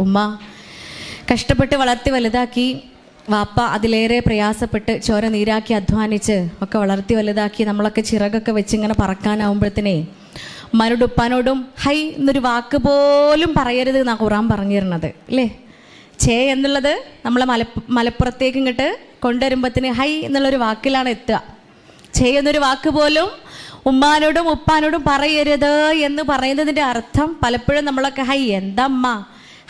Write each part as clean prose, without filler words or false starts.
ഉമ്മ കഷ്ടപ്പെട്ട് വളർത്തി വലുതാക്കി, വാപ്പ അതിലേറെ പ്രയാസപ്പെട്ട് ചോര നീരാക്കി അധ്വാനിച്ച് ഒക്കെ വളർത്തി വലുതാക്കി നമ്മളൊക്കെ ചിറകൊക്കെ വെച്ച് ഇങ്ങനെ പറക്കാനാവുമ്പോഴത്തേനേ ഉമ്മാനോടും ഉപ്പാനോടും ഹൈ എന്നൊരു വാക്ക് പോലും പറയരുത് എന്നാണ് ഖുറാൻ പറഞ്ഞു തരുന്നത് അല്ലേ. ചേ എന്നുള്ളത് നമ്മളെ മലപ്പുറത്തേക്ക് ഇങ്ങോട്ട് കൊണ്ടുവരുമ്പോഴത്തേന് ഹൈ എന്നുള്ളൊരു വാക്കിലാണ് എത്തുക. ചേ എന്നൊരു വാക്ക് പോലും ഉമ്മാനോടും ഉപ്പാനോടും പറയരുത് എന്ന് പറയുന്നതിൻ്റെ അർത്ഥം പലപ്പോഴും നമ്മളൊക്കെ ഹൈ എന്താ അമ്മ,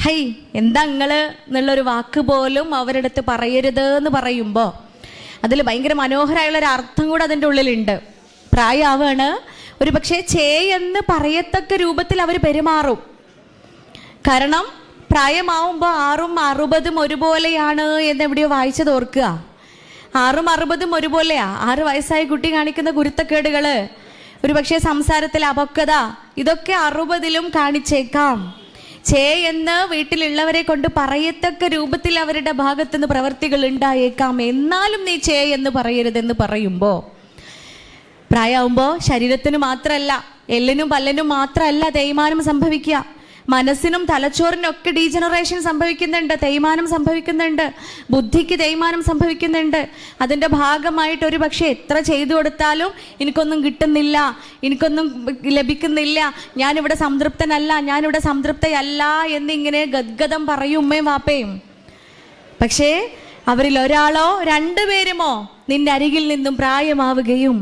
ഹൈ എന്താ നിങ്ങള് എന്നുള്ളൊരു വാക്ക് പോലും അവരുടെ അടുത്ത് പറയരുത് എന്ന് പറയുമ്പോൾ അതിൽ ഭയങ്കര മനോഹരമായുള്ളൊരു അർത്ഥം കൂടെ അതിൻ്റെ ഉള്ളിലുണ്ട്. പ്രായമാവാണ്, ഒരു പക്ഷേ ചേ എന്ന് പറയത്തക്ക രൂപത്തിൽ അവർ പെരുമാറും. കാരണം പ്രായമാവുമ്പോൾ 6ഉം 60ഉം ഒരുപോലെയാണ് എന്ന് എവിടെയോ വായിച്ചത് ഓർക്കുക. 6ഉം 60ഉം ഒരുപോലെയാ. 6 വയസ്സായ കുട്ടി കാണിക്കുന്ന കുരുത്തക്കേടുകൾ, ഒരു പക്ഷേ സംസാരത്തിൽ അപക്വത, ഇതൊക്കെ 60ലും കാണിച്ചേക്കാം. ചേ എന്ന് വീട്ടിലുള്ളവരെ കൊണ്ട് പറയത്തക്ക രൂപത്തിൽ അവരുടെ ഭാഗത്തുനിന്ന് പ്രവർത്തികൾ ഉണ്ടായേക്കാം. എന്നാലും നീ ചേ എന്ന് പറയരുതെന്ന് പറയുമ്പോൾ പ്രായമാകുമ്പോൾ ശരീരത്തിന് മാത്രമല്ല, എല്ലിനും പല്ലിനും മാത്രമല്ല തേയ്മാനം സംഭവിക്കുക, മനസ്സിനും തലച്ചോറിനൊക്കെ ഡീജനറേഷൻ സംഭവിക്കുന്നുണ്ട്, തേയ്മാനം സംഭവിക്കുന്നുണ്ട്, ബുദ്ധിക്ക് തേയ്മാനം സംഭവിക്കുന്നുണ്ട്. അതിൻ്റെ ഭാഗമായിട്ട് ഒരു പക്ഷേ എത്ര ചെയ്തു കൊടുത്താലും എനിക്കൊന്നും കിട്ടുന്നില്ല, എനിക്കൊന്നും ലഭിക്കുന്നില്ല, ഞാനിവിടെ സംതൃപ്തനല്ല, ഞാനിവിടെ സംതൃപ്തയല്ല എന്നിങ്ങനെ ഗദ്ഗതം പറയും ഉമ്മയും വാപ്പയും. പക്ഷേ അവരിൽ ഒരാളോ 2 പേരുമോ നിന്റെ അരികിൽ നിന്നും പ്രായമാവുകയും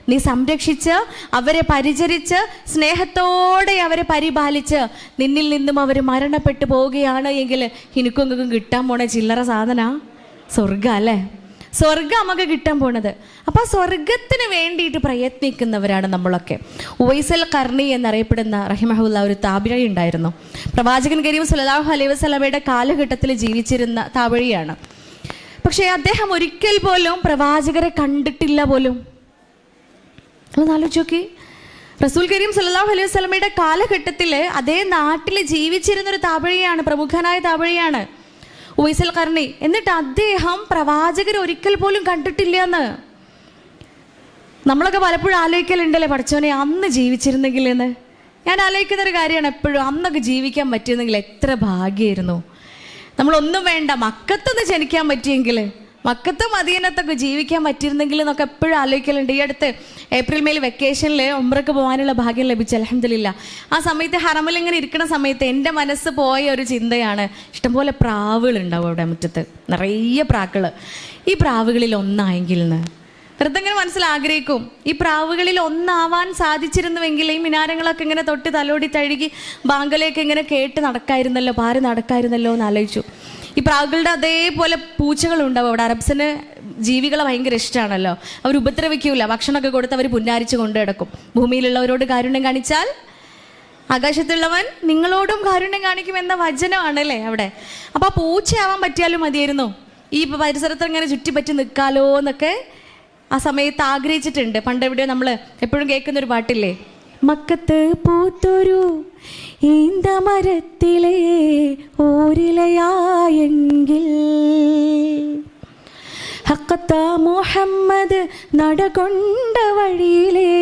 നീ സംരക്ഷിച്ച് അവരെ പരിചരിച്ച് സ്നേഹത്തോടെ അവരെ പരിപാലിച്ച് നിന്നിൽ നിന്നും അവർ മരണപ്പെട്ടു പോവുകയാണ് എങ്കിൽ എനിക്കൊന്നും കിട്ടാൻ പോണ ചില്ലറ സാധന സ്വർഗം അല്ലേ. സ്വർഗം നമുക്ക് കിട്ടാൻ പോണത്. അപ്പം ആ സ്വർഗത്തിന് വേണ്ടിയിട്ട് പ്രയത്നിക്കുന്നവരാണ് നമ്മളൊക്കെ. ഉവൈസൽ ഖർണി എന്നറിയപ്പെടുന്ന റഹിമഹുല്ല ഒരു താബിഴി ഉണ്ടായിരുന്നു. പ്രവാചകൻ കരീം സല്ലല്ലാഹു അലൈഹി വസല്ലമയുടെ കാലഘട്ടത്തിൽ ജീവിച്ചിരുന്ന താബിഴിയാണ്. പക്ഷേ അദ്ദേഹം ഒരിക്കൽ പോലും പ്രവാചകരെ കണ്ടിട്ടില്ല പോലും. ഒന്ന് ആലോചിച്ച് നോക്കി. റസൂൽ കരീം സല്ലല്ലാഹു അലൈഹി വസല്ലമയുടെ കാലഘട്ടത്തിൽ അതേ നാട്ടിൽ ജീവിച്ചിരുന്നൊരു താബിഴിയാണ്, പ്രമുഖനായ താബിഴിയാണ് ഉവൈസൽ ഖർണി. എന്നിട്ട് അദ്ദേഹം പ്രവാചകർ ഒരിക്കൽ പോലും കണ്ടിട്ടില്ല എന്ന്. നമ്മളൊക്കെ പലപ്പോഴും ആലോചിക്കലുണ്ടല്ലേ, പഠിച്ചോനെ അന്ന് ജീവിച്ചിരുന്നെങ്കിൽ എന്ന്. ഞാൻ ആലോചിക്കുന്നൊരു കാര്യമാണ് എപ്പോഴും, അന്നൊക്കെ ജീവിക്കാൻ പറ്റിയിരുന്നെങ്കിൽ എത്ര ഭാഗ്യമായിരുന്നു. നമ്മളൊന്നും വേണ്ട, മക്കത്തൊന്ന് ജനിക്കാൻ പറ്റിയെങ്കിൽ, മക്കത്തും മദീനത്തൊക്കെ ജീവിക്കാൻ പറ്റിയിരുന്നെങ്കിൽ എന്നൊക്കെ എപ്പോഴും ആലോചിക്കലുണ്ട്. ഈ അടുത്ത് ഏപ്രിൽ മെയ് വെക്കേഷനിൽ ഉംറയ്ക്ക് പോകാനുള്ള ഭാഗ്യം ലഭിച്ചു, അൽഹംദുലില്ലാ. ആ സമയത്ത് ഹറമിൽ ഇങ്ങനെ ഇരിക്കുന്ന സമയത്ത് എൻ്റെ മനസ്സ് പോയ ഒരു ചിന്തയാണ്, ഇഷ്ടംപോലെ പ്രാവുകളുണ്ടാവും അവിടെ മുറ്റത്ത്, നിറയെ പ്രാക്കൾ. ഈ പ്രാവുകളിൽ ഒന്നായെങ്കിൽ എന്ന് വെറുതെ ഇങ്ങനെ മനസ്സിൽ ആഗ്രഹിക്കും. ഈ പ്രാവുകളിൽ ഒന്നാവാൻ സാധിച്ചിരുന്നുവെങ്കിൽ ഈ മിനാരങ്ങളൊക്കെ ഇങ്ങനെ തൊട്ട് തലോടി തഴുകി ബാങ്കലേക്ക് ഇങ്ങനെ കേട്ട് നടക്കായിരുന്നല്ലോ, പാറി നടക്കായിരുന്നല്ലോ എന്ന് ആലോചിച്ചു. ഈ പ്രാവുകളുടെ അതേപോലെ പൂച്ചകളുണ്ടാവും അവിടെ. അറബ്സിന് ജീവികളെ ഭയങ്കര ഇഷ്ടമാണല്ലോ, അവർ ഉപദ്രവിക്കൂല, ഭക്ഷണമൊക്കെ കൊടുത്ത് അവർ പുന്നാരിച്ച് കൊണ്ടു കിടക്കും. ഭൂമിയിലുള്ളവരോട് കാരുണ്യം കാണിച്ചാൽ ആകാശത്തുള്ളവൻ നിങ്ങളോടും കാരുണ്യം കാണിക്കുമെന്ന വചനമാണല്ലേ അവിടെ. അപ്പോൾ ആ പൂച്ചയാവാൻ പറ്റിയാലും മതിയായിരുന്നു, ഈ പരിസരത്ത് ഇങ്ങനെ ചുറ്റിപ്പറ്റി നിൽക്കാലോ എന്നൊക്കെ ആ സമയത്ത് ആഗ്രഹിച്ചിട്ടുണ്ട്. പണ്ട് എവിടെയോ നമ്മൾ എപ്പോഴും കേൾക്കുന്നൊരു പാട്ടില്ലേ, മക്കത്ത് പൂത്തൊരു ഈന്തമരത്തിലെ ഓരിലയായെങ്കിൽ, ഹക്കത്ത മുഹമ്മദ് നടകൊണ്ട വഴിയിലെ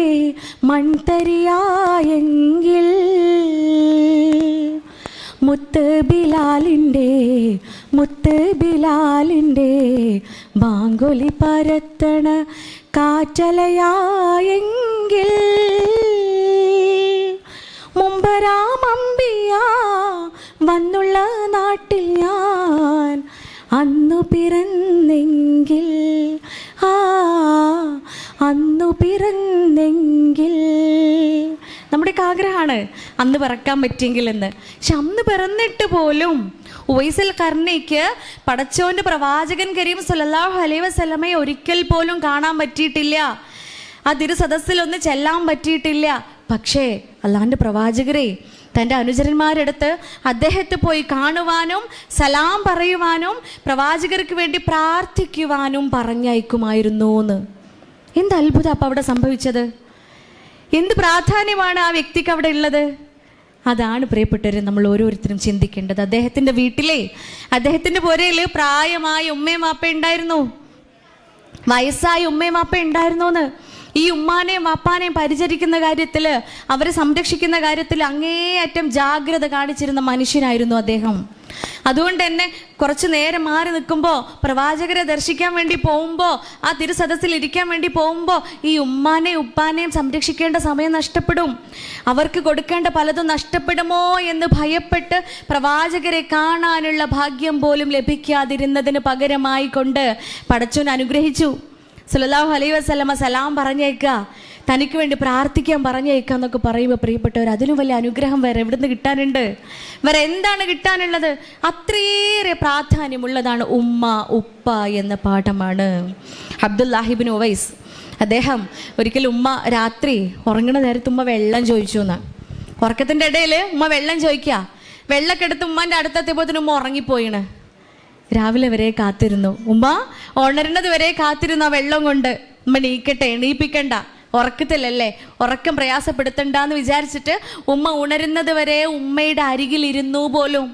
മൺതരിയായെങ്കിൽ, മുത്ത് ബിലാലിൻ്റെ ബാങ്കൊലി പരത്തണ കാറ്റലയായെങ്കിൽ, മുമ്പരാമമ്പിയ വന്നുള്ള നാട്ടിൽ ഞാൻ അന്നു പിറന്നെങ്കിൽ, അന്നു പിറന്നെങ്കിൽ. നമ്മുടെയൊക്കെ ആഗ്രഹമാണ് അന്ന് പിറക്കാൻ പറ്റിയെങ്കിൽ എന്ന്. പക്ഷെ അന്ന് പിറന്നിട്ട് പോലും ഉവൈസൽ ഖർണിക്ക് പടച്ചോന്റെ പ്രവാചകൻ കരീം സല്ലല്ലാഹു അലൈഹി വസല്ലമയെ ഒരിക്കൽ പോലും കാണാൻ പറ്റിയിട്ടില്ല, ആ തിരുസദസ്സിലൊന്ന് ചെല്ലാൻ പറ്റിയിട്ടില്ല. പക്ഷേ അള്ളാഹുവിൻ്റെ പ്രവാചകരെ തൻ്റെ അനുചരന്മാരെടുത്ത് അദ്ദേഹത്തെ പോയി കാണുവാനും സലാം പറയുവാനും പ്രവാചകർക്ക് വേണ്ടി പ്രാർത്ഥിക്കുവാനും പറഞ്ഞയക്കുമായിരുന്നു എന്ന്. എന്ത് അത്ഭുതം അപ്പം അവിടെ സംഭവിച്ചത്! എന്ത് പ്രാധാന്യമാണ് ആ വ്യക്തിക്ക് അവിടെ ഉള്ളത്! അതാണ് പ്രിയപ്പെട്ടവരെ നമ്മൾ ഓരോരുത്തരും ചിന്തിക്കേണ്ടത്. അദ്ദേഹത്തിൻ്റെ വീട്ടിലെ, അദ്ദേഹത്തിൻ്റെ പുരയിൽ പ്രായമായ ഉമ്മയും വാപ്പയും ഉണ്ടായിരുന്നു, വയസ്സായ ഉമ്മയും വാപ്പയും ഉണ്ടായിരുന്നു എന്ന്. ഈ ഉമ്മാനെയും വാപ്പാനെയും പരിചരിക്കുന്ന കാര്യത്തിൽ, അവരെ സംരക്ഷിക്കുന്ന കാര്യത്തിൽ അങ്ങേയറ്റം ജാഗ്രത കാണിച്ചിരുന്ന മനുഷ്യനായിരുന്നു അദ്ദേഹം. അതുകൊണ്ട് തന്നെ കുറച്ചു നേരം മാറി നിൽക്കുമ്പോൾ, പ്രവാചകരെ ദർശിക്കാൻ വേണ്ടി പോകുമ്പോൾ, ആ തിരുസദസ്സിൽ ഇരിക്കാൻ വേണ്ടി പോകുമ്പോൾ ഈ ഉമ്മാനെയും ഉപ്പാനെയും സംരക്ഷിക്കേണ്ട സമയം നഷ്ടപ്പെടും. അവർക്ക് കൊടുക്കേണ്ട പലതും നഷ്ടപ്പെടുമോ എന്ന് ഭയപ്പെട്ട് പ്രവാചകരെ കാണാനുള്ള ഭാഗ്യം പോലും ലഭിക്കാതിരുന്നതിന് പകരമായി കൊണ്ട് പടച്ചോൻ അനുഗ്രഹിച്ചു. സല്ലല്ലാഹു അലൈഹി വസല്ലമ സലാം പറഞ്ഞേക്കുക, തനിക്ക് വേണ്ടി പ്രാർത്ഥിക്കാൻ പറഞ്ഞേക്കുക എന്നൊക്കെ പറയുമ്പോൾ പ്രിയപ്പെട്ടവർ, അതിലും വലിയ അനുഗ്രഹം വേറെ എവിടുന്ന് കിട്ടാനുണ്ട്? വേറെ എന്താണ് കിട്ടാനുള്ളത്? അത്രയേറെ പ്രാധാന്യമുള്ളതാണ് ഉമ്മ ഉപ്പ എന്ന പാഠമാണ്. അബ്ദുല്ലാഹിബിൻ ഉവൈസ് അദ്ദേഹം ഒരിക്കലും ഉമ്മ രാത്രി ഉറങ്ങണ നേരത്ത് ഉമ്മ വെള്ളം ചോദിച്ചു എന്ന്. ഉറക്കത്തിൻ്റെ ഇടയിൽ ഉമ്മ വെള്ളം ചോദിക്കുക. വെള്ളമൊക്കെ എടുത്ത് ഉമ്മാൻ്റെ അടുത്തെത്തിയപ്പോൾ ഉമ്മ ഉറങ്ങിപ്പോയിണ്. രാവിലെ വരെ കാത്തിരുന്നു. ഉമ്മ ഉണരുന്നത് വരെ കാത്തിരുന്നു ആ വെള്ളം കൊണ്ട്. ഉമ്മ എണീക്കട്ടെ, എണീപ്പിക്കണ്ട, ഉറക്കത്തിലല്ലേ, ഉറക്കം പ്രയാസപ്പെടുത്തണ്ടെന്ന് വിചാരിച്ചിട്ട് ഉമ്മ ഉണരുന്നത് വരെ ഉമ്മയുടെ അരികിലിരുന്നു പോലും.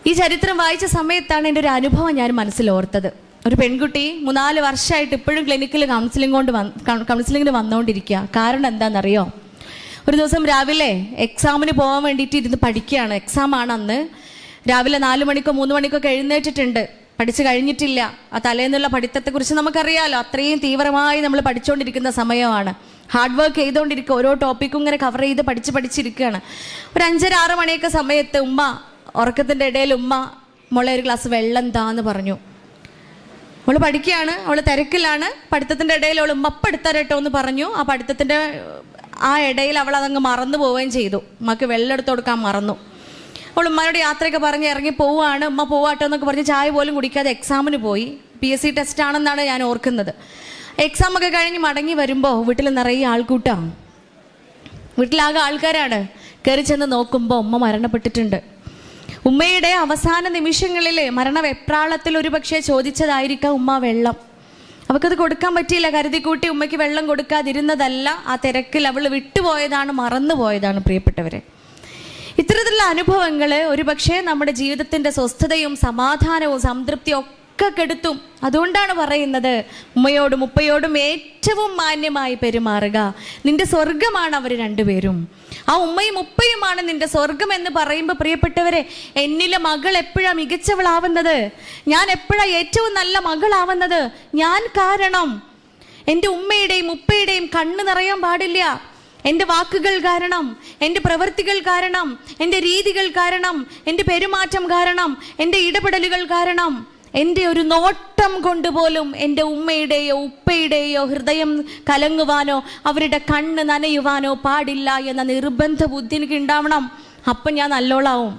ഈ ചരിത്രം വായിച്ച സമയത്താണ് എൻ്റെ ഒരു അനുഭവം ഞാൻ മനസ്സിലോർത്തത്. ഒരു പെൺകുട്ടി 3-4 വർഷമായിട്ട് ഇപ്പോഴും ക്ലിനിക്കിൽ കൗൺസിലിങ്ങിന് വന്നുകൊണ്ടിരിക്കുക. കാരണം എന്താണെന്നറിയോ? ഒരു ദിവസം രാവിലെ എക്സാമിന് പോകാൻ വേണ്ടിയിട്ട് ഇരുന്ന് പഠിക്കുകയാണ്. എക്സാമാണ് അന്ന്. രാവിലെ 4 മണിക്കോ 3 മണിക്കൊക്കെ എഴുന്നേറ്റിട്ടുണ്ട്. പഠിച്ചു കഴിഞ്ഞിട്ടില്ല. ആ തലേന്നുള്ള പഠിത്തത്തെക്കുറിച്ച് നമുക്കറിയാമല്ലോ. അത്രയും തീവ്രമായി നമ്മൾ പഠിച്ചുകൊണ്ടിരിക്കുന്ന സമയമാണ്. ഹാർഡ് വർക്ക് ചെയ്തുകൊണ്ടിരിക്കുക. ഓരോ ടോപ്പിക്കും ഇങ്ങനെ കവർ ചെയ്ത് പഠിച്ചിരിക്കുകയാണ്. ഒരു 5-6 മണിയൊക്കെ സമയത്ത് ഉമ്മ ഉറക്കത്തിൻ്റെ ഇടയിൽ ഉമ്മ മോളെ ഒരു ഗ്ലാസ് വെള്ളം താന്ന് പറഞ്ഞു. അവൾ പഠിക്കുകയാണ്, അവൾ തിരക്കിലാണ്. പഠിത്തത്തിൻ്റെ ഇടയിൽ അവൾ ഉമ്മ എടുത്തരട്ടോ എന്ന് പറഞ്ഞു. ആ പഠിത്തത്തിൻ്റെ ആ ഇടയിൽ അവൾ അതങ്ങ് മറന്നു പോവുകയും ചെയ്തു. ഉമ്മക്ക് വെള്ളം എടുത്ത് കൊടുക്കാൻ മറന്നു. അവൾ ഉമ്മയോട് യാത്രയൊക്കെ പറഞ്ഞ് ഇറങ്ങി പോവുകയാണ്. ഉമ്മ പോവാട്ടോ എന്നൊക്കെ പറഞ്ഞ് ചായ പോലും കുടിക്കാതെ എക്സാമിന് പോയി. PSC ടെസ്റ്റ് ആണെന്നാണ് ഞാൻ ഓർക്കുന്നത്. എക്സാമൊക്കെ കഴിഞ്ഞ് മടങ്ങി വരുമ്പോൾ വീട്ടിൽ നിറയെ ആൾക്കൂട്ടാണ്. വീട്ടിലാകെ ആൾക്കാരാണ്. കയറി ചെന്ന് നോക്കുമ്പോൾ ഉമ്മ മരണപ്പെട്ടിട്ടുണ്ട്. ഉമ്മയുടെ അവസാന നിമിഷങ്ങളിൽ മരണവെപ്രാളത്തിൽ ഒരു പക്ഷേ ചോദിച്ചതായിരിക്കാം ഉമ്മ വെള്ളം. അവൾക്കത് കൊടുക്കാൻ പറ്റിയില്ല. കരുതിക്കൂട്ടി ഉമ്മയ്ക്ക് വെള്ളം കൊടുക്കാതിരുന്നതല്ല, ആ തിരക്കിൽ അവൾ വിട്ടുപോയതാണ്, മറന്നു പോയതാണ്. പ്രിയപ്പെട്ടവരെ, ഇത്തരത്തിലുള്ള അനുഭവങ്ങൾ ഒരു പക്ഷേ നമ്മുടെ ജീവിതത്തിൻ്റെ സ്വസ്ഥതയും സമാധാനവും സംതൃപ്തിയും ഒക്കെ കെടുത്തും. അതുകൊണ്ടാണ് പറയുന്നത്, ഉമ്മയോടും ഉപ്പയോടും ഏറ്റവും മാന്യമായി പെരുമാറുക. നിന്റെ സ്വർഗമാണ് അവർ രണ്ടുപേരും. ആ ഉമ്മയും ഉപ്പയുമാണ് നിന്റെ സ്വർഗം എന്ന് പറയുമ്പോൾ പ്രിയപ്പെട്ടവരെ, എന്നിലെ മകൾ എപ്പോഴാണ് മികച്ചവളാവുന്നത്? ഞാൻ എപ്പോഴാണ് ഏറ്റവും നല്ല മകളാവുന്നത്? ഞാൻ കാരണം. എൻ്റെ ഉമ്മയുടെയും ഉപ്പയുടെയും കണ്ണ് നിറയാൻ പാടില്ല. എൻ്റെ വാക്കുകൾ കാരണം, എൻ്റെ പ്രവൃത്തികൾ കാരണം, എൻ്റെ രീതികൾ കാരണം, എൻ്റെ പെരുമാറ്റം കാരണം, എൻ്റെ ഇടപെടലുകൾ കാരണം, എൻ്റെ ഒരു നോട്ടം കൊണ്ടുപോലും എൻ്റെ ഉമ്മയുടെയോ ഉപ്പയുടെയോ ഹൃദയം കലങ്ങുവാനോ അവരുടെ കണ്ണ് നനയുവാനോ പാടില്ല എന്ന നിർബന്ധ ബുദ്ധി എനിക്ക് ഉണ്ടാവണം. അപ്പം ഞാൻ നല്ലോളാവും.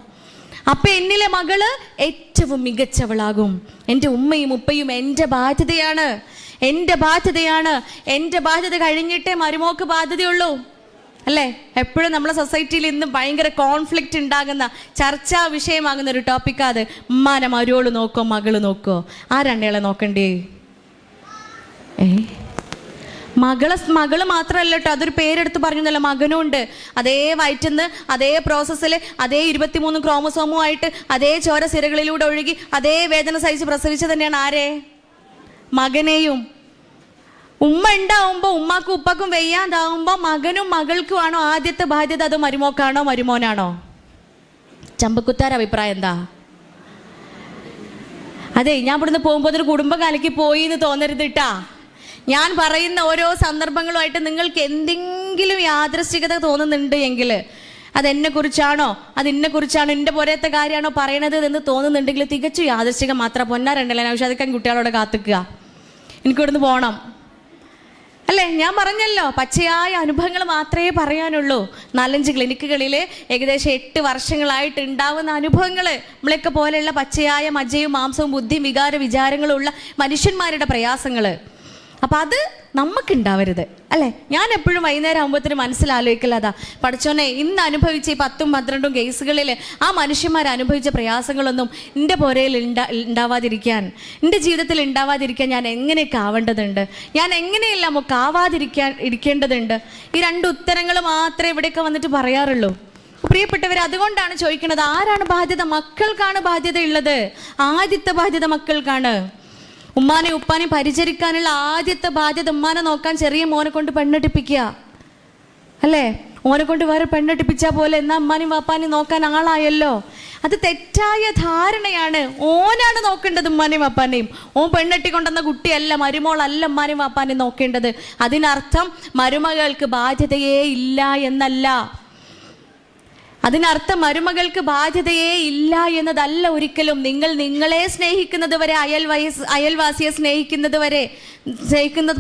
അപ്പം എന്നിലെ മകള് ഏറ്റവും മികച്ചവളാകും. എൻ്റെ ഉമ്മയും ഉപ്പയും എൻ്റെ ബാധ്യതയാണ്. എൻ്റെ ബാധ്യത കഴിഞ്ഞിട്ടേ മരുമോക്ക് ബാധ്യതയുള്ളൂ, അല്ലേ? എപ്പോഴും നമ്മളെ സൊസൈറ്റിയിൽ ഇന്നും ഭയങ്കര കോൺഫ്ലിക്റ്റ് ഉണ്ടാകുന്ന, ചർച്ചാ വിഷയമാകുന്ന ഒരു ടോപ്പിക്കാത്. ഉമ്മാനെ മരുവോള് നോക്കോ മകള് നോക്കോ? ആരണ്ടേളെ നോക്കണ്ടേ? മകള് മാത്രമല്ല കേട്ടോ, അതൊരു പേരെടുത്ത് പറഞ്ഞല്ല, മകനും ഉണ്ട്. അതേ വയറ്റിന്ന് അതേ പ്രോസസ്സിൽ അതേ 23 ക്രോമസോമുമായിട്ട് അതേ ചോര സിരകളിലൂടെ ഒഴുകി അതേ വേദന സഹിച്ച് പ്രസവിച്ച് തന്നെയാണ് ആരെ? മകനെയും. ഉമ്മ ഉണ്ടാവുമ്പോൾ ഉമ്മാക്കും ഉപ്പാക്കും വെയ്യാതാവുമ്പോൾ മകനും മകൾക്കുമാണോ ആദ്യത്തെ ബാധ്യത? അത് മരുമോക്കാണോ മരുമോനാണോ? ചമ്പക്കുത്താർ അഭിപ്രായം എന്താ? അതെ, ഞാൻ ഇവിടുന്ന് പോകുമ്പോൾ ഒരു കുടുംബം കലക്കി പോയി എന്ന് തോന്നരുത് കേട്ടാ. ഞാൻ പറയുന്ന ഓരോ സന്ദർഭങ്ങളുമായിട്ട് നിങ്ങൾക്ക് എന്തെങ്കിലും യാദൃശ്ചികത തോന്നുന്നുണ്ട് എങ്കിൽ, അതെന്നെക്കുറിച്ചാണോ അതിനെക്കുറിച്ചാണോ എൻ്റെ പോരത്തെ കാര്യമാണോ പറയണത് എന്ന് തോന്നുന്നുണ്ടെങ്കിൽ തികച്ചും യാദൃശ്ചികം മാത്രം. പൊന്നാരണ്ടല്ലേ ഔഷധിക്കാൻ കുട്ടികളോട് കാത്തിക്കുക, എനിക്കിവിടുന്ന് പോകണം, അല്ലേ? ഞാൻ പറഞ്ഞല്ലോ, പച്ചയായ അനുഭവങ്ങൾ മാത്രമേ പറയാനുള്ളൂ. 4-5 ക്ലിനിക്കുകളിൽ ഏകദേശം 8 വർഷങ്ങളായിട്ട് ഉണ്ടാവുന്ന അനുഭവങ്ങൾ, നമ്മളെയൊക്കെ പോലെയുള്ള പച്ചയായ മജ്ജയും മാംസവും ബുദ്ധിയും വിചാരങ്ങളും ഉള്ള മനുഷ്യന്മാരുടെ പ്രയാസങ്ങൾ. അപ്പം അത് നമുക്കുണ്ടാവരുത്, അല്ലേ? ഞാൻ എപ്പോഴും വൈകുന്നേരം ആകുമ്പോഴത്തേനും മനസ്സിലാലോചിക്കലതാ, പഠിച്ചോനെ ഇന്ന് അനുഭവിച്ച ഈ 10-12 കേസുകളിൽ ആ മനുഷ്യന്മാർ അനുഭവിച്ച പ്രയാസങ്ങളൊന്നും എൻ്റെ പോരയിൽ ഉണ്ടാവാതിരിക്കാൻ, എൻ്റെ ജീവിതത്തിൽ ഉണ്ടാവാതിരിക്കാൻ ഞാൻ എങ്ങനെയൊക്കെ ആവേണ്ടതുണ്ട്, ഞാൻ എങ്ങനെയെല്ലാം ഒക്കെ ഇരിക്കേണ്ടതുണ്ട്. ഈ 2 ഉത്തരങ്ങൾ മാത്രമേ ഇവിടെയൊക്കെ വന്നിട്ട് പറയാറുള്ളൂ. പ്രിയപ്പെട്ടവർ, അതുകൊണ്ടാണ് ചോദിക്കുന്നത്, ആരാണ് ബാധ്യത? മക്കൾക്കാണ് ബാധ്യത ഉള്ളത്. ആദ്യത്തെ ബാധ്യത മക്കൾക്കാണ്. ഉമ്മാനെ ഉപ്പാനെ പരിചരിക്കാനുള്ള ആദ്യത്തെ ബാധ്യത ഉമ്മാനെ നോക്കാൻ ചെറിയ മോനെ കൊണ്ട് പെണ്ണെട്ടിപ്പിക്കുക, അല്ലേ? മോനെ കൊണ്ട് വേറെ പെണ്ണെട്ടിപ്പിച്ചാൽ പോലെ എന്നാ ഉമ്മാനും വാപ്പാനും നോക്കാൻ ആളായല്ലോ. അത് തെറ്റായ ധാരണയാണ്. ഓനാണ് നോക്കേണ്ടത് ഉമ്മാനെയും വാപ്പാനെയും. ഓൻ പെണ്ണെട്ടി കൊണ്ടുവന്ന കുട്ടിയല്ല, മരുമോളല്ല ഉമ്മാനെയും വാപ്പാനെയും നോക്കേണ്ടത്. അതിനർത്ഥം മരുമകൾക്ക് ബാധ്യതയേ ഇല്ല എന്നല്ല. അതിനർത്ഥം മരുമകൾക്ക് ബാധ്യതയേ ഇല്ല എന്നതല്ല ഒരിക്കലും. നിങ്ങൾ നിങ്ങളെ സ്നേഹിക്കുന്നത് വരെ അയൽവാസിയെ സ്നേഹിക്കുന്നത്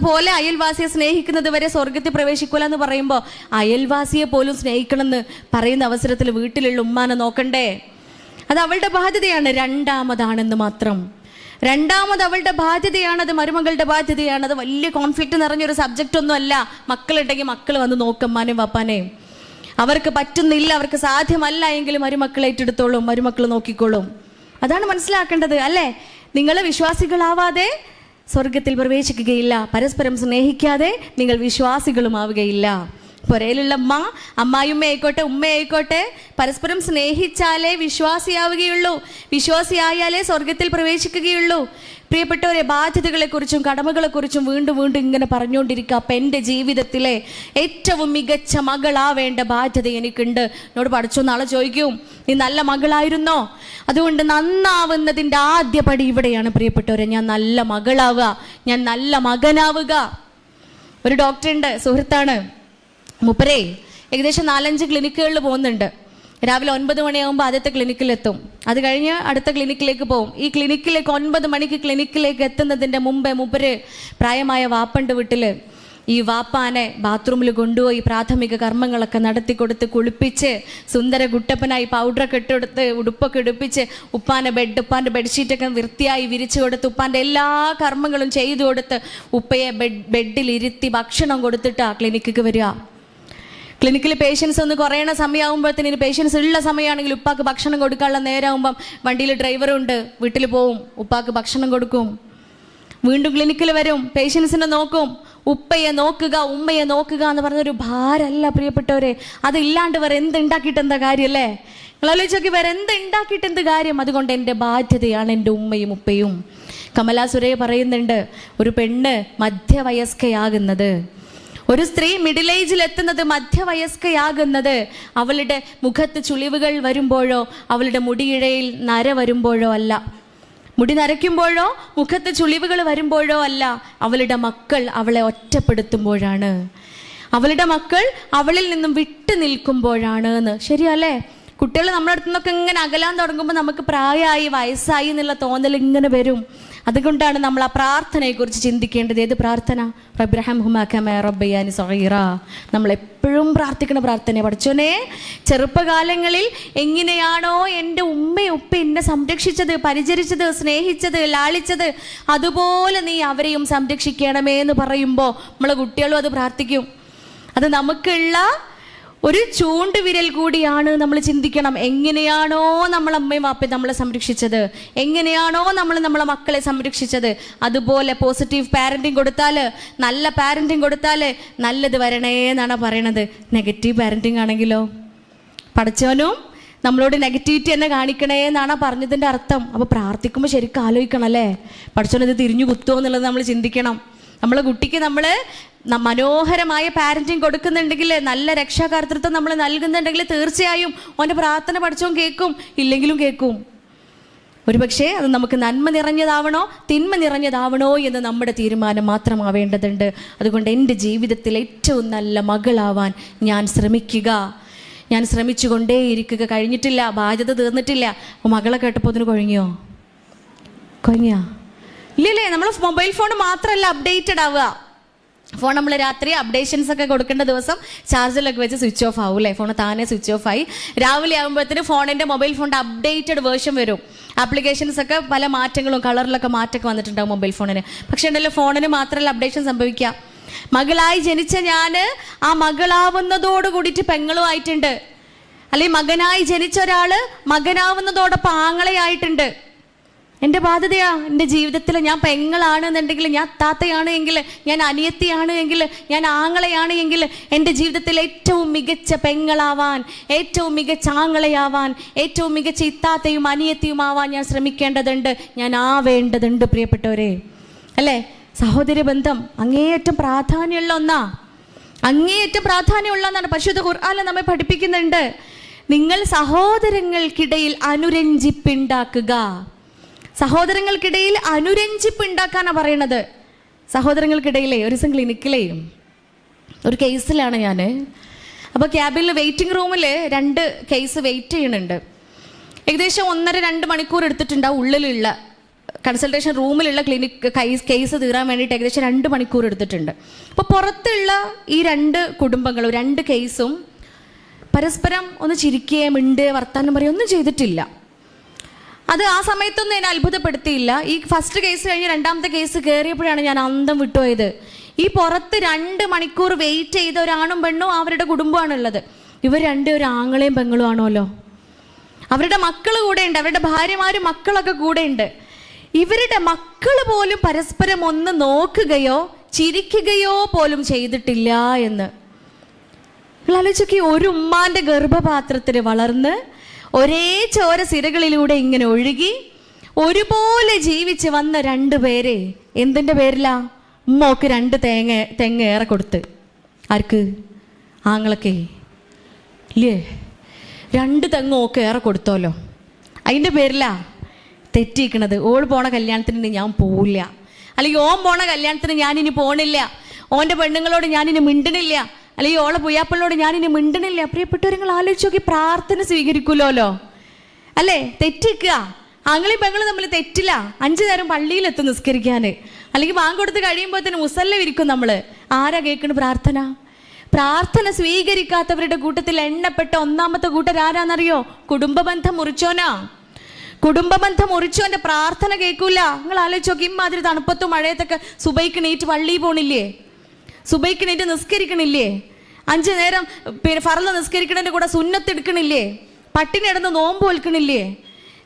പോലെ അയൽവാസിയെ സ്നേഹിക്കുന്നത് വരെ സ്വർഗത്തിൽ പ്രവേശിക്കൂല എന്ന് പറയുമ്പോൾ അയൽവാസിയെ പോലും സ്നേഹിക്കണമെന്ന് പറയുന്ന അവസരത്തിൽ വീട്ടിലുള്ള ഉമ്മാനെ നോക്കണ്ടേ? അത് അവളുടെ ബാധ്യതയാണ്. രണ്ടാമതാണെന്ന് മാത്രം. രണ്ടാമത് അവളുടെ ബാധ്യതയാണ്, അത് മരുമകളുടെ ബാധ്യതയാണ്. അത് വലിയ കോൺഫ്ലിക്റ്റ് നിറഞ്ഞൊരു സബ്ജക്റ്റ് ഒന്നും അല്ല. മക്കളുണ്ടെങ്കിൽ മക്കൾ വന്ന് നോക്കും ഉമ്മാനെയും വാപ്പാനെയും. അവർക്ക് പറ്റുന്നില്ല, അവർക്ക് സാധ്യമല്ല എങ്കിലും മരുമക്കൾ ഏറ്റെടുത്തോളും, മരുമക്കൾ നോക്കിക്കോളും. അതാണ് മനസ്സിലാക്കേണ്ടത്, അല്ലേ? നിങ്ങൾ വിശ്വാസികളാവാതെ സ്വർഗത്തിൽ പ്രവേശിക്കുകയില്ല. പരസ്പരം സ്നേഹിക്കാതെ നിങ്ങൾ വിശ്വാസികളുമാവുകയില്ല. പുരയിലുള്ള അമ്മായിമ്മ ആയിക്കോട്ടെ, ഉമ്മയായിക്കോട്ടെ, പരസ്പരം സ്നേഹിച്ചാലേ വിശ്വാസിയാവുകയുള്ളൂ. വിശ്വാസിയായാലേ സ്വർഗത്തിൽ പ്രവേശിക്കുകയുള്ളൂ. പ്രിയപ്പെട്ടവരെ, ബാധ്യതകളെക്കുറിച്ചും കടമകളെക്കുറിച്ചും വീണ്ടും വീണ്ടും ഇങ്ങനെ പറഞ്ഞുകൊണ്ടിരിക്കുക. അപ്പം എൻ്റെ ജീവിതത്തിലെ ഏറ്റവും മികച്ച മകളാവേണ്ട ബാധ്യത എനിക്കുണ്ട്. എന്നോട് പഠിച്ചോ നാളെ ചോദിക്കും, നീ നല്ല മകളായിരുന്നോ? അതുകൊണ്ട് നന്നാവുന്നതിൻ്റെ ആദ്യ പടി ഇവിടെയാണ് പ്രിയപ്പെട്ടവരെ. ഞാൻ നല്ല മകളാവുക, ഞാൻ നല്ല മകനാവുക. ഒരു ഡോക്ടറുണ്ട്, സുഹൃത്താണ്. മൂപ്പരേ ഏകദേശം 4-5 ക്ലിനിക്കുകളിൽ പോകുന്നുണ്ട്. രാവിലെ 9 മണിയാകുമ്പോൾ ആദ്യത്തെ ക്ലിനിക്കിലെത്തും. അത് കഴിഞ്ഞ് അടുത്ത ക്ലിനിക്കിലേക്ക് പോകും. ഈ ക്ലിനിക്കിലേക്ക് 9 മണിക്ക് ക്ലിനിക്കിലേക്ക് എത്തുന്നതിൻ്റെ മുമ്പേ മൂപ്പര് പ്രായമായ വാപ്പണ്ട് വീട്ടിൽ. ഈ വാപ്പാനെ ബാത്റൂമിൽ കൊണ്ടുപോയി പ്രാഥമിക കർമ്മങ്ങളൊക്കെ നടത്തി കൊടുത്ത് കുളിപ്പിച്ച് സുന്ദര കുട്ടപ്പനായി പൗഡറൊക്കെ ഇട്ടെടുത്ത് ഉടുപ്പൊക്കെ ഇടുപ്പിച്ച് ഉപ്പാൻ്റെ ബെഡ്ഷീറ്റൊക്കെ വൃത്തിയായി വിരിച്ചു കൊടുത്ത് ഉപ്പാൻ്റെ എല്ലാ കർമ്മങ്ങളും ചെയ്തു കൊടുത്ത് ഉപ്പയെ ബെഡിലിരുത്തി ഭക്ഷണം കൊടുത്തിട്ടാണ് ക്ലിനിക്കിക്ക് വരിക. ക്ലിനിക്കിൽ പേഷ്യൻസ് ഒന്ന് കുറയണ സമയമാകുമ്പോഴത്തേന്, പേഷ്യൻസ് ഉള്ള സമയമാണെങ്കിൽ ഉപ്പാക്ക് ഭക്ഷണം കൊടുക്കാനുള്ള നേരമാകുമ്പം വണ്ടിയിൽ ഡ്രൈവറുണ്ട്, വീട്ടിൽ പോവും, ഉപ്പാക്ക് ഭക്ഷണം കൊടുക്കും. വീണ്ടും ക്ലിനിക്കിൽ വരും, പേഷ്യൻസിനെ നോക്കും. ഉപ്പയെ നോക്കുക, ഉമ്മയെ നോക്കുക എന്ന് പറഞ്ഞൊരു ഭാരമല്ല പ്രിയപ്പെട്ടവരെ. അതില്ലാണ്ട് വേറെ എന്തുണ്ടാക്കിയിട്ട് എന്താ കാര്യമല്ലേ? നിങ്ങളാലോചിച്ചൊക്കെ വേറെ എന്തുണ്ടാക്കിയിട്ട് എന്ത് കാര്യം? അതുകൊണ്ട് എൻ്റെ ബാധ്യതയാണ് എൻ്റെ ഉമ്മയും ഉപ്പയും. കമലാ സുരയ്യ പറയുന്നുണ്ട്, ഒരു പെണ്ണ് മധ്യവയസ്കയാകുന്നത്, ഒരു സ്ത്രീ മിഡിൽ ഏജിൽ എത്തുന്നത്, മധ്യവയസ്കയാകുന്നത് അവളുടെ മുഖത്ത് ചുളിവുകൾ വരുമ്പോഴോ അവളുടെ മുടിയിഴയിൽ നര വരുമ്പോഴോ അല്ല, മുടി നരയ്ക്കുമ്പോഴോ മുഖത്ത് ചുളിവുകൾ വരുമ്പോഴോ അല്ല, അവളുടെ മക്കൾ അവളെ ഒറ്റപ്പെടുത്തുമ്പോഴാണ്, അവളുടെ മക്കൾ അവളിൽ നിന്നും വിട്ടു നിൽക്കുമ്പോഴാണ് എന്ന്. ശരിയല്ലേ? കുട്ടികൾ നമ്മുടെ അടുത്തു നിന്നൊക്കെ ഇങ്ങനെ അകലാൻ തുടങ്ങുമ്പോൾ നമുക്ക് പ്രായമായി, വയസ്സായി എന്നുള്ള തോന്നൽ ഇങ്ങനെ വരും. അതുകൊണ്ടാണ് നമ്മൾ ആ പ്രാർത്ഥനയെക്കുറിച്ച് ചിന്തിക്കേണ്ടത്. ഏത് പ്രാർത്ഥന? റബ്ബയാനി സഗീറ. നമ്മൾ എപ്പോഴും പ്രാർത്ഥിക്കുന്ന പ്രാർത്ഥന. പഠിച്ചോനെ, ചെറുപ്പകാലങ്ങളിൽ എങ്ങനെയാണോ എൻ്റെ ഉമ്മയും ഉപ്പ എന്നെ സംരക്ഷിച്ചത്, പരിചരിച്ചത്, സ്നേഹിച്ചത്, ലാളിച്ചത്, അതുപോലെ നീ അവരെയും സംരക്ഷിക്കണമേ എന്ന് പറയുമ്പോൾ നമ്മളെ കുട്ടികളും അത് പ്രാർത്ഥിക്കും. അത് നമുക്കുള്ള ഒരു ചൂണ്ടുവിരൽ കൂടിയാണ്. നമ്മൾ ചിന്തിക്കണം, എങ്ങനെയാണോ നമ്മളെ അമ്മയും അപ്പയും നമ്മളെ സംരക്ഷിച്ചത്, എങ്ങനെയാണോ നമ്മളെ മക്കളെ സംരക്ഷിച്ചത്, അതുപോലെ പോസിറ്റീവ് പാരൻറ്റിങ് കൊടുത്താൽ, നല്ല പാരൻറ്റിങ് കൊടുത്താൽ നല്ലത് വരണേ എന്നാണ് പറയണത്. നെഗറ്റീവ് പാരൻറ്റിങ് ആണെങ്കിലോ പഠിച്ചവനും നമ്മളോട് നെഗറ്റിവിറ്റി തന്നെ കാണിക്കണേ എന്നാണ് പറഞ്ഞതിൻ്റെ അർത്ഥം. അപ്പോൾ പ്രാർത്ഥിക്കുമ്പോൾ ശരിക്കും ആലോചിക്കണം, അല്ലേ? പഠിച്ചവനത് തിരിഞ്ഞു കുത്തുമോ എന്നുള്ളത് നമ്മൾ ചിന്തിക്കണം. നമ്മളെ കുട്ടിക്ക് നമ്മൾ മനോഹരമായ പാരൻറ്റിങ് കൊടുക്കുന്നുണ്ടെങ്കിൽ, നല്ല രക്ഷാകർതൃത്വം നമ്മൾ നൽകുന്നുണ്ടെങ്കിൽ തീർച്ചയായും ഓൻ്റെ പ്രാർത്ഥന പഠിച്ചവൻ കേൾക്കും, ഇല്ലെങ്കിലും കേൾക്കും. ഒരുപക്ഷെ അത് നമുക്ക് നന്മ നിറഞ്ഞതാവണോ തിന്മ നിറഞ്ഞതാവണോ എന്ന് നമ്മുടെ തീരുമാനം മാത്രമാവേണ്ടതുണ്ട്. അതുകൊണ്ട് എൻ്റെ ജീവിതത്തിൽ ഏറ്റവും നല്ല മകളാവാൻ ഞാൻ ശ്രമിക്കുക, ഞാൻ ശ്രമിച്ചുകൊണ്ടേയിരിക്കുക. കഴിഞ്ഞിട്ടില്ല, ബാധ്യത തീർന്നിട്ടില്ല. മകളെ കേട്ടപ്പോൾ അതിന് കുഴങ്ങിയോ? ഇല്ലല്ലേ? നമ്മൾ മൊബൈൽ ഫോൺ മാത്രമല്ല അപ്ഡേറ്റഡ് ആവുക. ഫോൺ നമ്മൾ രാത്രി അപ്ഡേഷൻസ് ഒക്കെ കൊടുക്കേണ്ട ദിവസം ചാർജറിലൊക്കെ വെച്ച് സ്വിച്ച് ഓഫ് ആവും, അല്ലേ? ഫോൺ താനെ സ്വിച്ച് ഓഫ് ആയി. രാവിലെ ആകുമ്പോഴത്തേന് മൊബൈൽ ഫോണിൻ്റെ അപ്ഡേറ്റഡ് വേർഷൻ വരും. ആപ്ലിക്കേഷൻസ് ഒക്കെ പല മാറ്റങ്ങളും, കളറിലൊക്കെ മാറ്റമൊക്കെ വന്നിട്ടുണ്ടാവും മൊബൈൽ ഫോണിന്. പക്ഷേ ഉണ്ടല്ലോ, ഫോണിന് മാത്രമല്ല അപ്ഡേഷൻ സംഭവിക്കുക. മകളായി ജനിച്ച ഞാൻ ആ മകളാവുന്നതോട് കൂടിയിട്ട് പെങ്ങളും ആയിട്ടുണ്ട്, അല്ലെങ്കിൽ മകനായി ജനിച്ച ഒരാൾ മകനാവുന്നതോടൊപ്പം ആങ്ങളയായിട്ടുണ്ട്. എൻ്റെ ബാധ്യതയാ എൻ്റെ ജീവിതത്തിൽ. ഞാൻ പെങ്ങളാണ് എന്നുണ്ടെങ്കിൽ, ഞാൻ താത്തയാണ് എങ്കിൽ, ഞാൻ അനിയത്തിയാണ് എങ്കിൽ, ഞാൻ ആങ്ങളയാണ് എങ്കിൽ, എൻ്റെ ജീവിതത്തിൽ ഏറ്റവും മികച്ച പെങ്ങളാവാൻ, ഏറ്റവും മികച്ച ആങ്ങളയാവാൻ, ഏറ്റവും മികച്ച ഇത്താത്തയും അനിയത്തിയുമാവാൻ ഞാൻ ശ്രമിക്കേണ്ടതുണ്ട്, ഞാൻ ആവേണ്ടതുണ്ട് പ്രിയപ്പെട്ടവരെ, അല്ലേ? സഹോദര ബന്ധം അങ്ങേയറ്റം പ്രാധാന്യമുള്ള ഒന്നാ, അങ്ങേയറ്റം പ്രാധാന്യമുള്ള ഒന്നാണ്. പരിശുദ്ധ ഖുർആനിൽ നമ്മെ പഠിപ്പിക്കുന്നുണ്ട്, നിങ്ങൾ സഹോദരങ്ങൾക്കിടയിൽ അനുരഞ്ജിപ്പുണ്ടാക്കുക. സഹോദരങ്ങൾക്കിടയിൽ അനുരഞ്ജിപ്പുണ്ടാക്കാനാണ് പറയണത്. സഹോദരങ്ങൾക്കിടയിലെ ഒരു ദിവസം ക്ലിനിക്കിലേ ഒരു കേസിലാണ് ഞാൻ. അപ്പോൾ ക്യാബിൽ വെയിറ്റിംഗ് റൂമിൽ 2 കേസ് വെയിറ്റ് ചെയ്യുന്നുണ്ട്. ഏകദേശം 1.5-2 മണിക്കൂർ എടുത്തിട്ടുണ്ടാവും. ഉള്ളിലുള്ള കൺസൾട്ടേഷൻ റൂമിലുള്ള കേസ് തീരാൻ വേണ്ടിയിട്ട് ഏകദേശം 2 മണിക്കൂർ എടുത്തിട്ടുണ്ട്. അപ്പോൾ പുറത്തുള്ള ഈ 2 കുടുംബങ്ങളും 2 കേസും പരസ്പരം ഒന്ന് ചിരിക്കുകയും മിണ്ടുകയും വർത്താനം പറയുകയും ഒന്നും ചെയ്തിട്ടില്ല. അത് ആ സമയത്തൊന്നും എന്നെ അത്ഭുതപ്പെടുത്തിയില്ല. ഈ ഫസ്റ്റ് കേസ് കഴിഞ്ഞ് 2ാമത്തെ കേസ് കയറിയപ്പോഴാണ് ഞാൻ അന്തം വിട്ടുപോയത്. ഈ പുറത്ത് 2 മണിക്കൂർ വെയിറ്റ് ചെയ്ത ഒരാണും പെണ്ണും അവരുടെ കുടുംബമാണുള്ളത്. ഇവർ 2 ഒരു ആങ്ങളെയും പെങ്ങളും ആണല്ലോ. അവരുടെ മക്കൾ കൂടെ ഉണ്ട്, അവരുടെ ഭാര്യമാരും മക്കളൊക്കെ കൂടെ ഉണ്ട്. ഇവരുടെ മക്കൾ പോലും പരസ്പരം ഒന്ന് നോക്കുകയോ ചിരിക്കുകയോ പോലും ചെയ്തിട്ടില്ല എന്ന് ആലോചിക്ക്. ഒരു ഉമ്മാന്റെ ഗർഭപാത്രത്തിൽ വളർന്ന് ഒരേ ചോര സിരകളിലൂടെ ഇങ്ങനെ ഒഴുകി ഒരുപോലെ ജീവിച്ച് വന്ന 2 പേരെ എന്തിൻ്റെ പേരിലാ? ഉമ്മക്ക് 2 തെങ്ങ് ഏറെ കൊടുത്ത്. ആർക്ക്? ആങ്ങളൊക്കെ ഇല്ലേ? 2 തെങ്ങ് ഓക്ക് ഏറെ കൊടുത്തോല്ലോ. അതിൻ്റെ പേരിലാ തെറ്റിക്കണത്. ഓൾ പോണ കല്യാണത്തിന് ഞാൻ പോവില്ല, അല്ലെങ്കിൽ ഓൻ പോണ കല്യാണത്തിന് ഞാനിനി പോണില്ല, ഓൻ്റെ പെണ്ണുങ്ങളോട് ഞാനിനി മിണ്ടണില്ല, അല്ലെങ്കിൽ ഓളെ പുയ്യാപ്പളോട് ഞാനിനി മിണ്ടണില്ല. പ്രിയപ്പെട്ടവർ, നിങ്ങൾ ആലോചിച്ച് നോക്കി, പ്രാർത്ഥന സ്വീകരിക്കൂലോ അല്ലേ? തെറ്റിക്കുക. ആങ്ങളെയും പെങ്ങളും തമ്മിൽ തെറ്റില്ല. 5 നേരം പള്ളിയിലെത്തും നിസ്കരിക്കാൻ, അല്ലെങ്കിൽ ബാങ്ക് കൊടുത്ത് കഴിയുമ്പോൾ തന്നെ മുസല്ല വിരിക്കും നമ്മൾ. ആരാ കേൾക്കണ പ്രാർത്ഥന? പ്രാർത്ഥന സ്വീകരിക്കാത്തവരുടെ കൂട്ടത്തിൽ എണ്ണപ്പെട്ട 1ാമത്തെ കൂട്ടരാരാന്നറിയോ? കുടുംബബന്ധം മുറിച്ചോനാ. കുടുംബബന്ധം മുറിച്ചോന്റെ പ്രാർത്ഥന കേൾക്കൂല. നിങ്ങൾ ആലോചിച്ച് നോക്കി, ഇമ്മാതിരി തണുപ്പത്തും മഴയത്തൊക്കെ സുബൈക്ക് നീറ്റ് പള്ളിയിൽ പോണില്ലേ? സുബൈക്ക് നീറ്റ് നിസ്കരിക്കണില്ലേ? 5 നേരം ഫർള് നിസ്കരിക്കണതിൻ്റെ കൂടെ സുന്നത്ത് എടുക്കണില്ലേ? പട്ടിണി കിടന്ന് നോമ്പ് വെൽക്കണില്ലേ?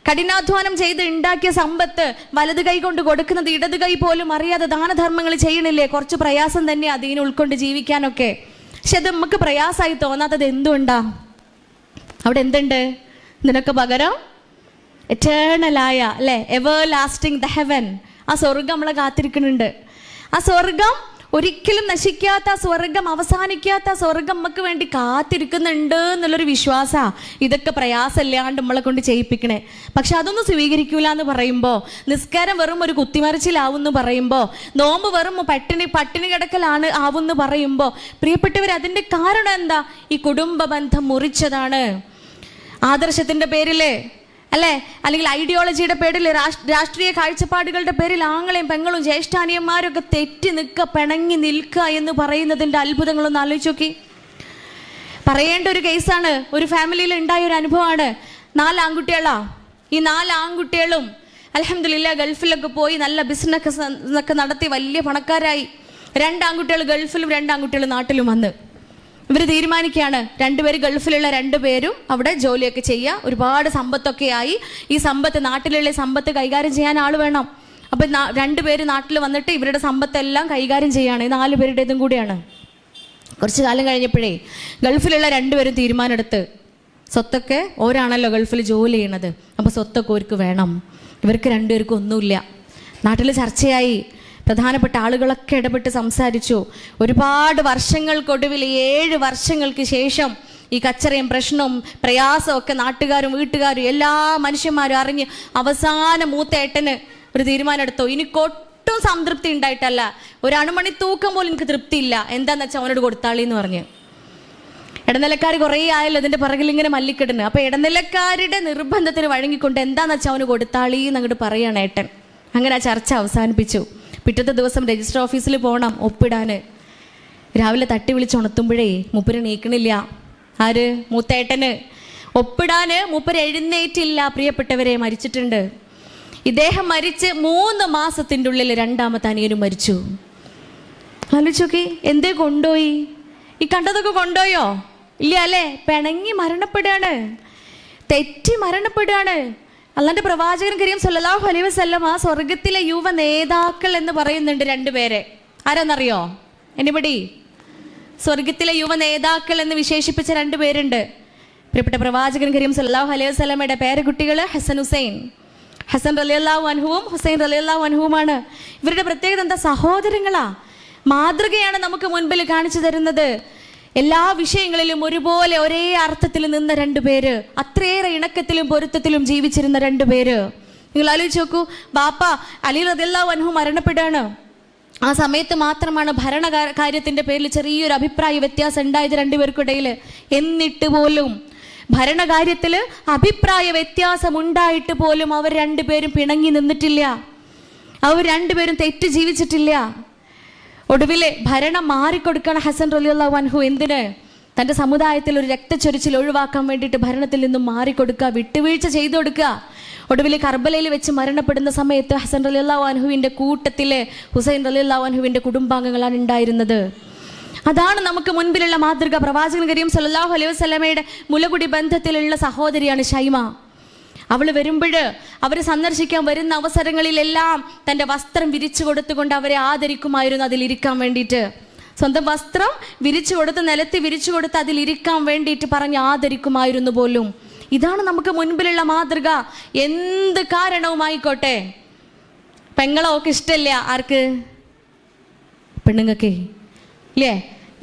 കഠിനാധ്വാനം ചെയ്ത് ഉണ്ടാക്കിയ സമ്പത്ത് വലത് കൈ കൊണ്ട് കൊടുക്കുന്നത് ഇടത് കൈ പോലും അറിയാതെ ദാനധർമ്മങ്ങൾ ചെയ്യണില്ലേ? കുറച്ച് പ്രയാസം തന്നെ അതിനെ ഉൾക്കൊണ്ട് ജീവിക്കാനൊക്കെ. പക്ഷെ അത് നമുക്ക് പ്രയാസമായി തോന്നാത്തത് എന്തുകൊണ്ടാ? അവിടെ എന്തുണ്ട്? നിനക്ക് പകരം എറ്റേണലായ അല്ലേ, എവർ ലാസ്റ്റിംഗ് ദ ഹെവൻ, ആ സ്വർഗം നമ്മളെ കാത്തിരിക്കുന്നുണ്ട്. ആ സ്വർഗം ഒരിക്കലും നശിക്കാത്ത സ്വർഗം, അവസാനിക്കാത്ത സ്വർഗം നമുക്ക് വേണ്ടി കാത്തിരിക്കുന്നുണ്ട് എന്നുള്ളൊരു വിശ്വാസമാണ് ഇതൊക്കെ പ്രയാസമില്ലാണ്ട് നമ്മളെ കൊണ്ട് ചെയ്യിപ്പിക്കണേ. പക്ഷെ അതൊന്നും സ്വീകരിക്കൂല എന്ന് പറയുമ്പോൾ, നിസ്കാരം വെറും ഒരു കുത്തിമറിച്ചിലാവും എന്ന് പറയുമ്പോൾ, നോമ്പ് വെറും പട്ടിണി കിടക്കലാണ് ആവുമെന്ന് പറയുമ്പോൾ, പ്രിയപ്പെട്ടവർ, അതിൻ്റെ കാരണം എന്താ? ഈ കുടുംബ ബന്ധം മുറിച്ചതാണ്. ആദർശത്തിൻ്റെ പേരിൽ അല്ലേ, അല്ലെങ്കിൽ ഐഡിയോളജിയുടെ പേരിൽ, രാഷ്ട്രീയ കാഴ്ചപ്പാടുകളുടെ പേരിൽ ആങ്ങളെയും പെങ്ങളും ജ്യേഷ്ഠാനിയന്മാരൊക്കെ തെറ്റി നിൽക്കുക, പിണങ്ങി നിൽക്കുക എന്ന് പറയുന്നതിൻ്റെ അത്ഭുതങ്ങളൊന്ന് ആലോചിച്ച് നോക്കി. പറയേണ്ട ഒരു കേസാണ്. ഒരു ഫാമിലിയിൽ ഉണ്ടായ ഒരു അനുഭവമാണ്. 4 ആൺകുട്ടികളാ. ഈ 4 ആൺകുട്ടികളും അൽഹംദുലില്ലാ ഗൾഫിലൊക്കെ പോയി നല്ല ബിസിനസ്സൊക്കെ നടത്തി വലിയ പണക്കാരായി. 2 ആൺകുട്ടികൾ ഗൾഫിലും 2 ആൺകുട്ടികൾ നാട്ടിലും വന്ന് ഇവർ തീരുമാനിക്കുകയാണ്, 2 പേര് ഗൾഫിലുള്ള 2 പേരും അവിടെ ജോലിയൊക്കെ ചെയ്യുക, ഒരുപാട് സമ്പത്തൊക്കെ ആയി. ഈ സമ്പത്ത്, നാട്ടിലുള്ള സമ്പത്ത് കൈകാര്യം ചെയ്യാൻ ആൾ വേണം. അപ്പം 2 പേര് നാട്ടിൽ വന്നിട്ട് ഇവരുടെ സമ്പത്തെല്ലാം കൈകാര്യം ചെയ്യുകയാണ്. ഈ 4 പേരുടേതും കൂടിയാണ്. കുറച്ച് കാലം കഴിഞ്ഞപ്പോഴേ ഗൾഫിലുള്ള 2 പേരും തീരുമാനമെടുത്ത്, സ്വത്തൊക്കെ ഓരാണല്ലോ ഗൾഫിൽ ജോലി ചെയ്യണത്, അപ്പോൾ സ്വത്തൊക്കെ അവർക്ക് വേണം. ഇവർക്ക് 2 പേർക്കും ഒന്നുമില്ല. നാട്ടിൽ ചർച്ചയായി. പ്രധാനപ്പെട്ട ആളുകളൊക്കെ ഇടപെട്ട് സംസാരിച്ചു. ഒരുപാട് വർഷങ്ങൾക്കൊടുവിൽ 7 വർഷങ്ങൾക്ക് ശേഷം ഈ കച്ചറയും പ്രശ്നവും പ്രയാസവും ഒക്കെ നാട്ടുകാരും വീട്ടുകാരും എല്ലാ മനുഷ്യന്മാരും അറിഞ്ഞ് അവസാനം മൂത്തേട്ടന് ഒരു തീരുമാനം എടുത്തു. എനിക്കൊട്ടും സംതൃപ്തി ഉണ്ടായിട്ടല്ല, ഒരു അണുമണി തൂക്കം പോലും എനിക്ക് തൃപ്തിയില്ല, എന്താന്ന് വെച്ചാൽ അവനോട് കൊടുത്താളി എന്ന് പറഞ്ഞ്. ഇടനിലക്കാർ കുറേ ആയല്ലോ ഇതിൻ്റെ പിറകിൽ ഇങ്ങനെ മല്ലിക്കിടുന്നു. അപ്പോൾ ഇടനിലക്കാരുടെ നിർബന്ധത്തിന് വഴങ്ങിക്കൊണ്ട് എന്താന്ന് വെച്ചാൽ അവന് കൊടുത്താളി എന്നങ്ങോട്ട് പറയാണ് ഏട്ടൻ. അങ്ങനെ ആ ചർച്ച അവസാനിപ്പിച്ചു. പിറ്റത്തെ ദിവസം രജിസ്റ്റർ ഓഫീസിൽ പോകണം ഒപ്പിടാൻ. രാവിലെ തട്ടി വിളിച്ചുണർത്തുമ്പോഴേ മൂപ്പര് നീക്കണില്ല. ആര്? മൂത്തേട്ടന്. ഒപ്പിടാൻ മൂപ്പര് എഴുന്നേറ്റില്ല. പ്രിയപ്പെട്ടവരെ, മരിച്ചിട്ടുണ്ട്. ഇദ്ദേഹം മരിച്ച് 3 മാസത്തിൻ്റെ ഉള്ളിൽ 2ാമത്തെ അനിയനും മരിച്ചു. ആലോചിച്ചോക്കി, എന്തേ കൊണ്ടുപോയി? ഈ കണ്ടതൊക്കെ കൊണ്ടുപോയോ? ഇല്ല അല്ലേ? പിണങ്ങി മരണപ്പെടുകയാണ്, തെറ്റി മരണപ്പെടുകയാണ്. അല്ലാണ്ട് പ്രവാചകൻ കരീം സല്ലല്ലാഹു അലൈഹി വസല്ലമ സ്വർഗത്തിലെ യുവ നേതാക്കൾ എന്ന് പറയുന്നുണ്ട് 2 പേരെ. ആരാന്നറിയോ? എനിബഡി? സ്വർഗത്തിലെ യുവ നേതാക്കൾ എന്ന് വിശേഷിപ്പിച്ച 2 പേരുണ്ട്. പ്രിയപ്പെട്ട പ്രവാചകൻ കരീം സല്ലല്ലാഹു അലൈഹി വസല്ലമയുടെ പേരക്കുട്ടികൾ ഹസൻ ഹുസൈൻ. ഹസൻ റളിയല്ലാഹു അൻഹുവും ഹുസൈൻ റളിയല്ലാഹു അൻഹുവുമാണ്. ഇവരുടെ പ്രത്യേകത എന്താ? സഹോദരങ്ങളാ. മാതൃകയാണ് നമുക്ക് മുൻപിൽ കാണിച്ചു തരുന്നത്. എല്ലാ വിഷയങ്ങളിലും ഒരുപോലെ ഒരേ അർത്ഥത്തിൽ നിന്ന രണ്ടുപേര്, അത്രയേറെ ഇണക്കത്തിലും പൊരുത്തത്തിലും ജീവിച്ചിരുന്ന രണ്ടുപേര്. നിങ്ങൾ ആലോചിച്ച് നോക്കൂ, ബാപ്പ അലി റളിയല്ലാഹു അൻഹു മരണപ്പെടുകയാണ്. ആ സമയത്ത് മാത്രമാണ് കാര്യത്തിന്റെ പേരിൽ ചെറിയൊരു അഭിപ്രായ വ്യത്യാസം ഉണ്ടായത് രണ്ടുപേർക്കിടയിൽ. എന്നിട്ട് പോലും ഭരണകാര്യത്തിൽ അഭിപ്രായ വ്യത്യാസം ഉണ്ടായിട്ട് പോലും അവർ രണ്ടുപേരും പിണങ്ങി നിന്നിട്ടില്ല. അവർ രണ്ടുപേരും തെറ്റ് ജീവിച്ചിട്ടില്ല. ഒടുവിലെ ഭരണം മാറിക്കൊടുക്കണം ഹസൻ റളിയല്ലാഹു അൻഹു. എന്തിന്? തൻ്റെ സമുദായത്തിൽ ഒരു രക്തച്ചൊരിച്ചിൽ ഒഴിവാക്കാൻ വേണ്ടിയിട്ട് ഭരണത്തിൽ നിന്നും മാറിക്കൊടുക്കുക, വിട്ടുവീഴ്ച ചെയ്തു കൊടുക്കുക. ഒടുവിൽ കർബലയിൽ വെച്ച് മരണപ്പെടുന്ന സമയത്ത് ഹസൻ റളിയല്ലാഹു അൻഹുവിൻ്റെ കൂട്ടത്തിലെ ഹുസൈൻ റളിയല്ലാഹു അൻഹുവിൻ്റെ കുടുംബാംഗങ്ങളാണ് ഉണ്ടായിരുന്നത്. അതാണ് നമുക്ക് മുൻപിലുള്ള മാതൃക. പ്രവാചകൻ കരീം സല്ലല്ലാഹു അലൈഹി വസല്ലമയുടെ മുലകുടി ബന്ധത്തിലുള്ള സഹോദരിയാണ് ഷൈമ. അവൾ വരുമ്പോൾ അവർ സന്ദർശിക്കാൻ വരുന്ന അവസരങ്ങളിലെല്ലാം തൻ്റെ വസ്ത്രം വിരിച്ചു കൊടുത്തുകൊണ്ട് അവരെ ആദരിക്കുമായിരുന്നു, അതിലിരിക്കാൻ വേണ്ടിയിട്ട്. സ്വന്തം വസ്ത്രം വിരിച്ചു കൊടുത്ത്, നിലത്ത് വിരിച്ചു കൊടുത്ത് അതിലിരിക്കാൻ വേണ്ടിയിട്ട് പറഞ്ഞ് ആദരിക്കുമായിരുന്നു പോലും. ഇതാണ് നമുക്ക് മുൻപിലുള്ള മാതൃക. എന്ത് കാരണവുമായിക്കോട്ടെ. പെങ്ങളൊക്കെ ഇഷ്ടമില്ല ആർക്ക്? പെണ്ണുങ്ങൾക്ക് ഇല്ലേ?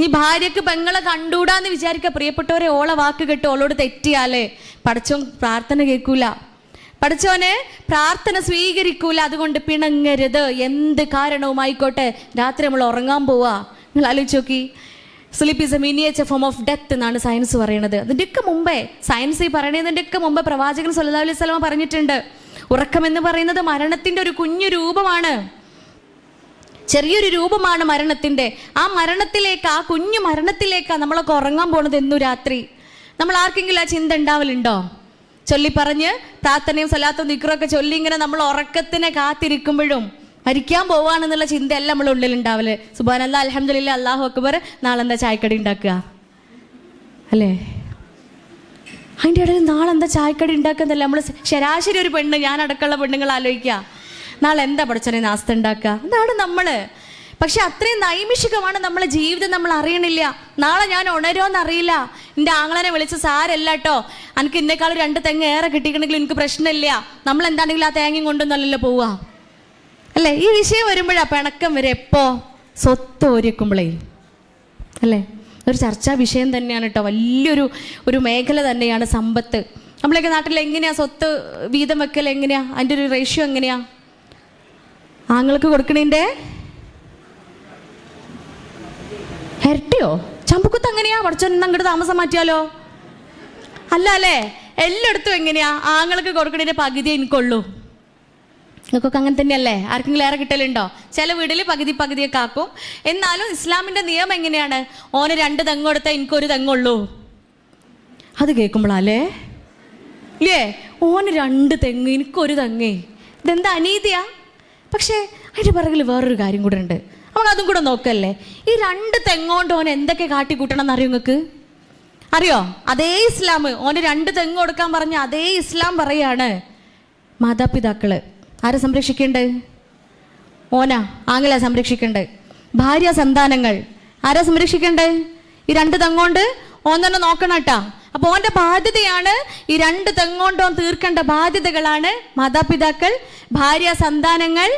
ഈ ഭാര്യക്ക് പെങ്ങളെ കണ്ടൂടാന്ന് വിചാരിക്കുക. പ്രിയപ്പെട്ടവരെ, ഓളെ വാക്ക് കേട്ട് ഓളോട് തെറ്റിയാലേ പടച്ചോൻ പ്രാർത്ഥന കേൾക്കൂല, പടച്ചോനെ പ്രാർത്ഥന സ്വീകരിക്കൂല. അതുകൊണ്ട് പിണങ്ങരുത്. എന്ത് കാരണവുമായിക്കോട്ടെ. രാത്രി നമ്മൾ ഉറങ്ങാൻ പോവാ. നിങ്ങൾ ആലോചിച്ച് നോക്കി, sleep is A miniature form of death എന്നാണ് സയൻസ് പറയണത്. അതിൻ്റെയൊക്കെ മുമ്പേ സയൻസ് ഈ പറയണതിൻ്റെയൊക്കെ മുമ്പേ പ്രവാചകൻ സല്ലല്ലാഹു അലൈഹി വസല്ലം പറഞ്ഞിട്ടുണ്ട്, ഉറക്കം എന്ന് പറയുന്നത് മരണത്തിൻ്റെ ഒരു കുഞ്ഞു രൂപമാണ്, ചെറിയൊരു രൂപമാണ് മരണത്തിൻ്റെ. ആ മരണത്തിലേക്ക്, ആ കുഞ്ഞു മരണത്തിലേക്കാണ് നമ്മളൊക്കെ ഉറങ്ങാൻ പോണത് എന്നു രാത്രി. നമ്മൾ ആർക്കെങ്കിലും ആ ചിന്ത ഉണ്ടാവലുണ്ടോ? ചൊല്ലിപ്പറഞ്ഞ് പ്രാർത്ഥനയും സലാത്തും ദിക്റൊക്കെ ചൊല്ലി ഇങ്ങനെ നമ്മൾ ഉറക്കത്തിനെ കാത്തിരിക്കുമ്പോഴും മരിക്കാൻ പോവാണെന്നുള്ള ചിന്തയല്ല നമ്മളെ ഉള്ളിലുണ്ടാവല്. സുബ്ഹാനല്ലാഹ്, അൽഹംദുലില്ലാഹ്, അല്ലാഹു അക്ബർ, നാളെന്താ ചായക്കടി ഉണ്ടാക്കുക അല്ലേ? അതിൻ്റെ ഇടയിൽ നാളെന്താ ചായക്കടി ഉണ്ടാക്കുന്നല്ല നമ്മൾ ശരാശരി ഒരു പെണ്ണ്, ഞാൻ അടക്കമുള്ള പെണ്ണുങ്ങൾ ആലോചിക്കുക, നാളെ എന്താ പഠിച്ചനെ നാസ്ത ഉണ്ടാക്കുക. അതാണ് നമ്മൾ. പക്ഷെ അത്രയും നൈമിഷികമാണ് നമ്മളെ ജീവിതം, നമ്മൾ അറിയണില്ല. നാളെ ഞാൻ ഉണരുമോന്ന് അറിയില്ല. എൻ്റെ ആങ്ങളനെ വിളിച്ച് സാരല്ല കേട്ടോ, എനിക്ക് ഇന്നേക്കാൾ 2 തെങ്ങ് ഏറെ കിട്ടിക്കണമെങ്കിൽ എനിക്ക് പ്രശ്നമില്ല, നമ്മൾ എന്താണെങ്കിലും ആ തേങ്ങയും കൊണ്ടൊന്നല്ലല്ലോ പോവുക അല്ലേ? ഈ വിഷയം വരുമ്പോഴാണ് പിണക്കം വരെ. എപ്പോ? സ്വത്ത് ഒരുക്കുമ്പോഴേ അല്ലേ? ഒരു ചർച്ചാ വിഷയം തന്നെയാണ് കേട്ടോ. വലിയൊരു മേഖല തന്നെയാണ് സമ്പത്ത്. നമ്മളൊക്കെ നാട്ടിൽ എങ്ങനെയാ സ്വത്ത് വീതം വെക്കൽ? എങ്ങനെയാ അതിൻ്റെ ഒരു റേഷ്യോ? എങ്ങനെയാ ആങ്ങൾക്ക് കൊടുക്കണേൻ്റെ ഇരട്ടിയോ? ചമ്പക്കുത്ത് എങ്ങനെയാ? പഠിച്ചോന്ന് അങ്ങോട്ട് താമസം മാറ്റിയാലോ? അല്ല അല്ലേ? എല്ലായിടത്തും എങ്ങനെയാ? ആങ്ങൾക്ക് കൊടുക്കണേൻ്റെ പകുതി എനിക്കുള്ളൂ. നിങ്ങൾക്കൊക്കെ അങ്ങനെ തന്നെയല്ലേ? ആർക്കെങ്കിലും ഏറെ കിട്ടലുണ്ടോ? ചില വീട്ടിൽ പകുതിയൊക്കെ ആക്കും. എന്നാലും ഇസ്ലാമിൻ്റെ നിയമം എങ്ങനെയാണ്? ഓന് 2 തെങ്ങ് കൊടുത്താൽ എനിക്കൊരു തെങ്ങുള്ളൂ. അത് കേൾക്കുമ്പോഴല്ലേ ഇല്ലേ? ഓന് 2 തെങ്ങ്, എനിക്കൊരു തെങ്ങേ. ഇതെന്താ അനീതിയാ? പക്ഷേ അതിൻ്റെ പിറകിൽ വേറൊരു കാര്യം കൂടെ ഉണ്ട്. നമുക്ക് അതും കൂടെ നോക്കല്ലേ. ഈ 2 തെങ്ങോണ്ട് ഓൻ എന്തൊക്കെ കാട്ടിക്കൂട്ടണം എന്നറിയോ നിങ്ങൾക്ക്? അറിയോ? അതേ ഇസ്ലാം ഓന് 2 തെങ്ങ് കൊടുക്കാൻ പറഞ്ഞ അതേ ഇസ്ലാം പറയാണ്, മാതാപിതാക്കള് ആരെ സംരക്ഷിക്കേണ്ടത്? ഓനാ ആങ്ങളെ സംരക്ഷിക്കേണ്ടത്. ഭാര്യ സന്താനങ്ങൾ ആരാ സംരക്ഷിക്കേണ്ടത്? ഈ 2 തെങ്ങോണ്ട് ഓൻ തന്നെ നോക്കണം കേട്ടാ. അപ്പോൾ ഓൻ്റെ ബാധ്യതയാണ് ഈ 2 തെങ്ങോണ്ട് ഓൻ തീർക്കേണ്ട ബാധ്യതകളാണ് മാതാപിതാക്കൾ, ഭാര്യ സന്താനങ്ങൾ,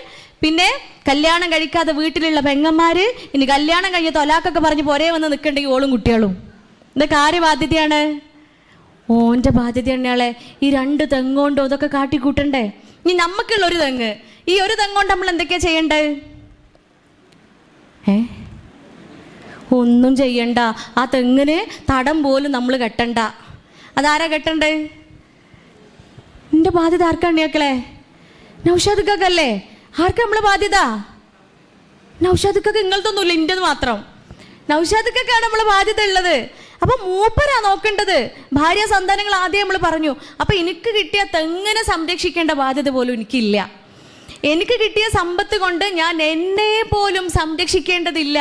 പിന്നെ കല്യാണം കഴിക്കാതെ വീട്ടിലുള്ള പെങ്ങന്മാര്, ഇനി കല്യാണം കഴിഞ്ഞ തൊലാക്കൊക്കെ പറഞ്ഞ് പോരേ വന്ന് നിൽക്കണ്ടെങ്കിൽ ഓളും കുട്ടികളും. ഇതൊക്കെ ആര് ബാധ്യതയാണ്? ഓൻ്റെ ബാധ്യത തന്നെയാളെ. ഈ 2 തെങ്ങോണ്ടോ ഇതൊക്കെ കാട്ടിക്കൂട്ടണ്ടേ? ഇനി നമുക്കുള്ള ഒരു തെങ്ങ്, ഈ ഒരു തെങ്ങോണ്ട് നമ്മൾ എന്തൊക്കെയാ ചെയ്യണ്ടേ? ഒന്നും ചെയ്യണ്ട. ആ തെങ്ങിന് തടം പോലും നമ്മൾ കെട്ടണ്ട. അതാരാ കെട്ടണ്ടേ? എൻ്റെ ബാധ്യത ആർക്കാണ് മക്കളെ? നൗഷാദുക്കല്ലേ? ആർക്കാ നമ്മളെ ബാധ്യത? നൗഷാദുക്കൊക്കെ നിങ്ങളതൊന്നുമില്ല, ഇൻ്റെത് മാത്രം. നൗഷാദുക്കൊക്കെയാണ് നമ്മളെ ബാധ്യത ഉള്ളത്. അപ്പം മൂപ്പരാ നോക്കേണ്ടത്. ഭാര്യ സന്താനങ്ങൾ ആദ്യം നമ്മൾ പറഞ്ഞു. അപ്പം എനിക്ക് കിട്ടിയ തെങ്ങിനെ സംരക്ഷിക്കേണ്ട ബാധ്യത പോലും എനിക്കില്ല. എനിക്ക് കിട്ടിയ സമ്പത്ത് കൊണ്ട് ഞാൻ എന്നെ പോലും സംരക്ഷിക്കേണ്ടതില്ല.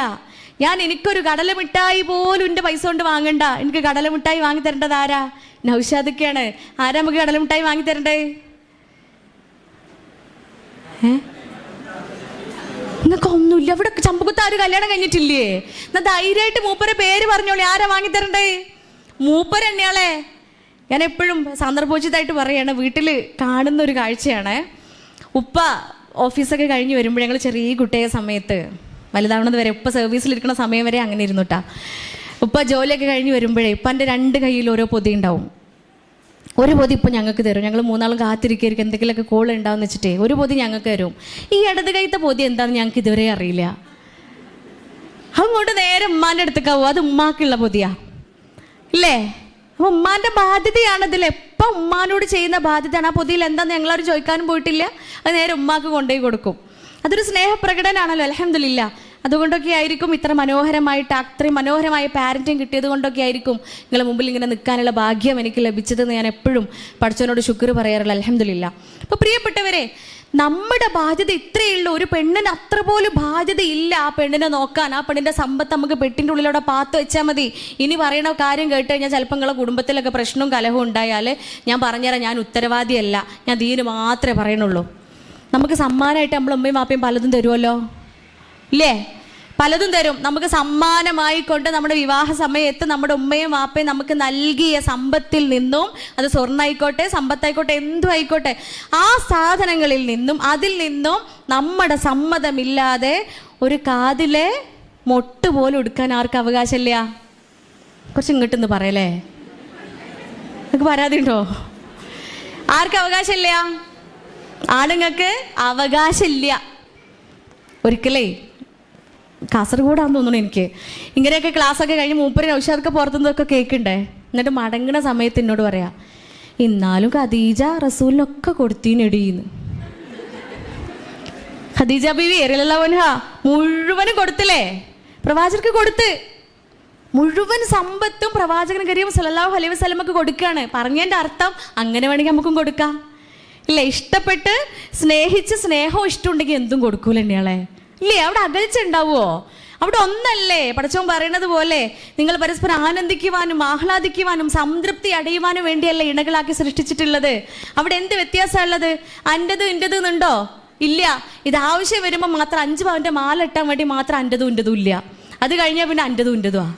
എനിക്കൊരു കടലമിഠായി പോലും എൻ്റെ പൈസ കൊണ്ട് വാങ്ങണ്ട. എനിക്ക് കടലമിഠായി വാങ്ങി തരേണ്ടത് ആരാ? നൗഷാദൊക്കെയാണ്. ആരാ നമുക്ക് കടലമിഠായി വാങ്ങി തരണ്ടേ? നിങ്ങൾക്ക് ഒന്നുമില്ല. ഇവിടെ ചമ്പക്കുത്ത് ആരും കല്യാണം കഴിഞ്ഞിട്ടില്ലേ? എന്നാ ധൈര്യമായിട്ട് മൂപ്പരെ പേര് പറഞ്ഞോളി. ആരാ വാങ്ങി തരണ്ടേ? മൂപ്പര് തന്നെയാളെ. ഞാൻ എപ്പോഴും സന്ദർഭോചിതമായിട്ട് പറയാണ്, വീട്ടിൽ കാണുന്ന ഒരു കാഴ്ചയാണ്. ഉപ്പ ഓഫീസൊക്കെ കഴിഞ്ഞ് വരുമ്പോൾ ഞങ്ങൾ ചെറിയ കുട്ടിയായ സമയത്ത്, വലുതാവണത് വരെ, ഉപ്പ സർവീസിലിരിക്കുന്ന സമയം വരെ അങ്ങനെ ഇരുന്നു കേട്ടാ. ഉപ്പ ജോലിയൊക്കെ കഴിഞ്ഞ് വരുമ്പോഴേ ഉപ്പാൻ്റെ 2 കയ്യിൽ ഓരോ പൊതി ഉണ്ടാവും. ഒരു പൊതി ഇപ്പം ഞങ്ങൾക്ക് തരും. ഞങ്ങൾ 3 നാളും കാത്തിരിക്കും എന്തെങ്കിലുമൊക്കെ കോൾ ഉണ്ടാവുമെന്ന് വെച്ചിട്ടേ ഒരു പൊതി ഞങ്ങൾക്ക് തരും. ഈ ഇടത് കൈത്തെ പൊതി എന്താണെന്ന് ഞങ്ങൾക്ക് ഇതുവരെ അറിയില്ല. അങ്ങോട്ട് നേരെ ഉമ്മാൻ്റെ അടുത്തേക്കാവും. അത് ഉമ്മാക്കുള്ള പൊതിയാ ഇല്ലേ? അപ്പം ഉമ്മാൻ്റെ ബാധ്യതയാണതിൽ. എപ്പം ഉമ്മാനോട് ചെയ്യുന്ന ബാധ്യതയാണ്. ആ പൊതിയിൽ എന്താണെന്ന് ഞങ്ങളവർ ചോദിക്കാനും പോയിട്ടില്ല. അത് നേരെ ഉമ്മാക്ക് കൊണ്ടുപോയി കൊടുക്കും. അതൊരു സ്നേഹപ്രകടനാണല്ലോ, അൽഹംദുലില്ലാ. അതുകൊണ്ടൊക്കെ ആയിരിക്കും ഇത്ര മനോഹരമായിട്ട് അത്രയും മനോഹരമായ പാരൻറ്റിങ് കിട്ടിയത് കൊണ്ടൊക്കെ ആയിരിക്കും നിങ്ങളുടെ മുമ്പിൽ ഇങ്ങനെ നിൽക്കാനുള്ള ഭാഗ്യം എനിക്ക് ലഭിച്ചതെന്ന് ഞാൻ എപ്പോഴും പഠിച്ചവനോട് ശുക്ർ പറയാറുള്ള അൽഹംദുലില്ലാ. അപ്പോൾ പ്രിയപ്പെട്ടവരെ, നമ്മുടെ ബാധ്യത ഇത്രയേ ഉള്ളൂ. ഒരു പെണ്ണിന് അത്ര പോലും ബാധ്യത ഇല്ല ആ പെണ്ണിനെ നോക്കാൻ. ആ പെണ്ണിൻ്റെ സമ്പത്ത് നമുക്ക് പെട്ടിൻ്റെ ഉള്ളിലൂടെ പാത്ത് വെച്ചാൽ മതി. ഇനി പറയുന്ന കാര്യം കേട്ട് കഴിഞ്ഞാൽ ചിലപ്പോൾ നിങ്ങളുടെ കുടുംബത്തിലൊക്കെ പ്രശ്നവും കലഹവും ഉണ്ടായാൽ ഞാൻ പറഞ്ഞുതരാം, ഞാൻ ഉത്തരവാദിയല്ല, ഞാൻ ദീന് മാത്രമേ പറയണുള്ളൂ. നമുക്ക് സമ്മാനമായിട്ട് നമ്മൾ ഉമ്മയും വാപ്പയും പലതും തരുമല്ലോ ഇല്ലേ? പലതും തരും. നമുക്ക് സമ്മാനമായി കൊണ്ട് നമ്മുടെ വിവാഹ സമയത്ത് നമ്മുടെ ഉമ്മയും വാപ്പയും നമുക്ക് നൽകിയ സമ്പത്തിൽ നിന്നും, അത് സ്വർണ്ണമായിക്കോട്ടെ സമ്പത്തായിക്കോട്ടെ എന്തും ആയിക്കോട്ടെ, ആ സാധനങ്ങളിൽ നിന്നും അതിൽ നിന്നും നമ്മുടെ സമ്മതമില്ലാതെ ഒരു കാതിലെ മൊട്ട് പോലും എടുക്കാൻ ആർക്കും അവകാശമില്ല. കുറച്ച് ഇങ്ങോട്ടൊന്ന് പറയല്ലേ, നിങ്ങൾക്ക് പരാതി ഉണ്ടോ? ആർക്കും അവകാശമില്ല? ആണുങ്ങൾക്ക് അവകാശമില്ല. ഒരിക്കലേ കാസർഗോഡാന്ന് തോന്നുന്നു എനിക്ക്, ഇങ്ങനെയൊക്കെ ക്ലാസ്സൊക്കെ കഴിഞ്ഞ് മൂപ്പര് നൗഷാദൊക്കെ പുറത്തുനിന്നൊക്കെ കേൾക്കണ്ടേ. എന്നിട്ട് മടങ്ങുന്ന സമയത്ത് എന്നോട് പറയാ, ഇന്നാലും ഖദീജ റസൂലിനൊക്കെ കൊടുത്തീനെടീന്ന്. ഖദീജ ബീവി എറിയല്ല മുഴുവനും കൊടുത്തില്ലേ? പ്രവാചകർക്ക് കൊടുത്ത് മുഴുവൻ സമ്പത്തും പ്രവാചകൻ കരീം സല്ലല്ലാഹു അലൈഹി വസല്ലമക്ക് കൊടുക്കുകയാണ്. പറഞ്ഞതിൻ്റെ അർത്ഥം അങ്ങനെ വേണമെങ്കിൽ നമുക്കും കൊടുക്കാം ഇല്ലേ? ഇഷ്ടപ്പെട്ട് സ്നേഹിച്ച് സ്നേഹവും ഇഷ്ടമുണ്ടെങ്കിൽ എന്തും കൊടുക്കൂല തന്നെയാളെ ഇല്ലേ? അവിടെ അകൽച്ച ഉണ്ടാവുമോ? അവിടെ ഒന്നല്ലേ പടച്ചോൻ പറയുന്നത് പോലെ നിങ്ങൾ പരസ്പരം ആനന്ദിക്കുവാനും ആഹ്ലാദിക്കുവാനും സംതൃപ്തി അടയുവാനും വേണ്ടിയല്ലേ ഇണകളാക്കി സൃഷ്ടിച്ചിട്ടുള്ളത്. അവിടെ എന്ത് വ്യത്യാസമുള്ളത്? അൻ്റെത് ഇൻ്റെത് എന്നുണ്ടോ? ഇല്ല. ഇത് ആവശ്യം വരുമ്പോൾ മാത്രം 5 പവൻ്റെ മാല ഇട്ടാൻ വേണ്ടി മാത്രം അൻ്റെതും ഇൻ്റെതും ഇല്ല. അത് കഴിഞ്ഞാൽ പിന്നെ അൻ്റെതും ഇൻ്റെതുവാ.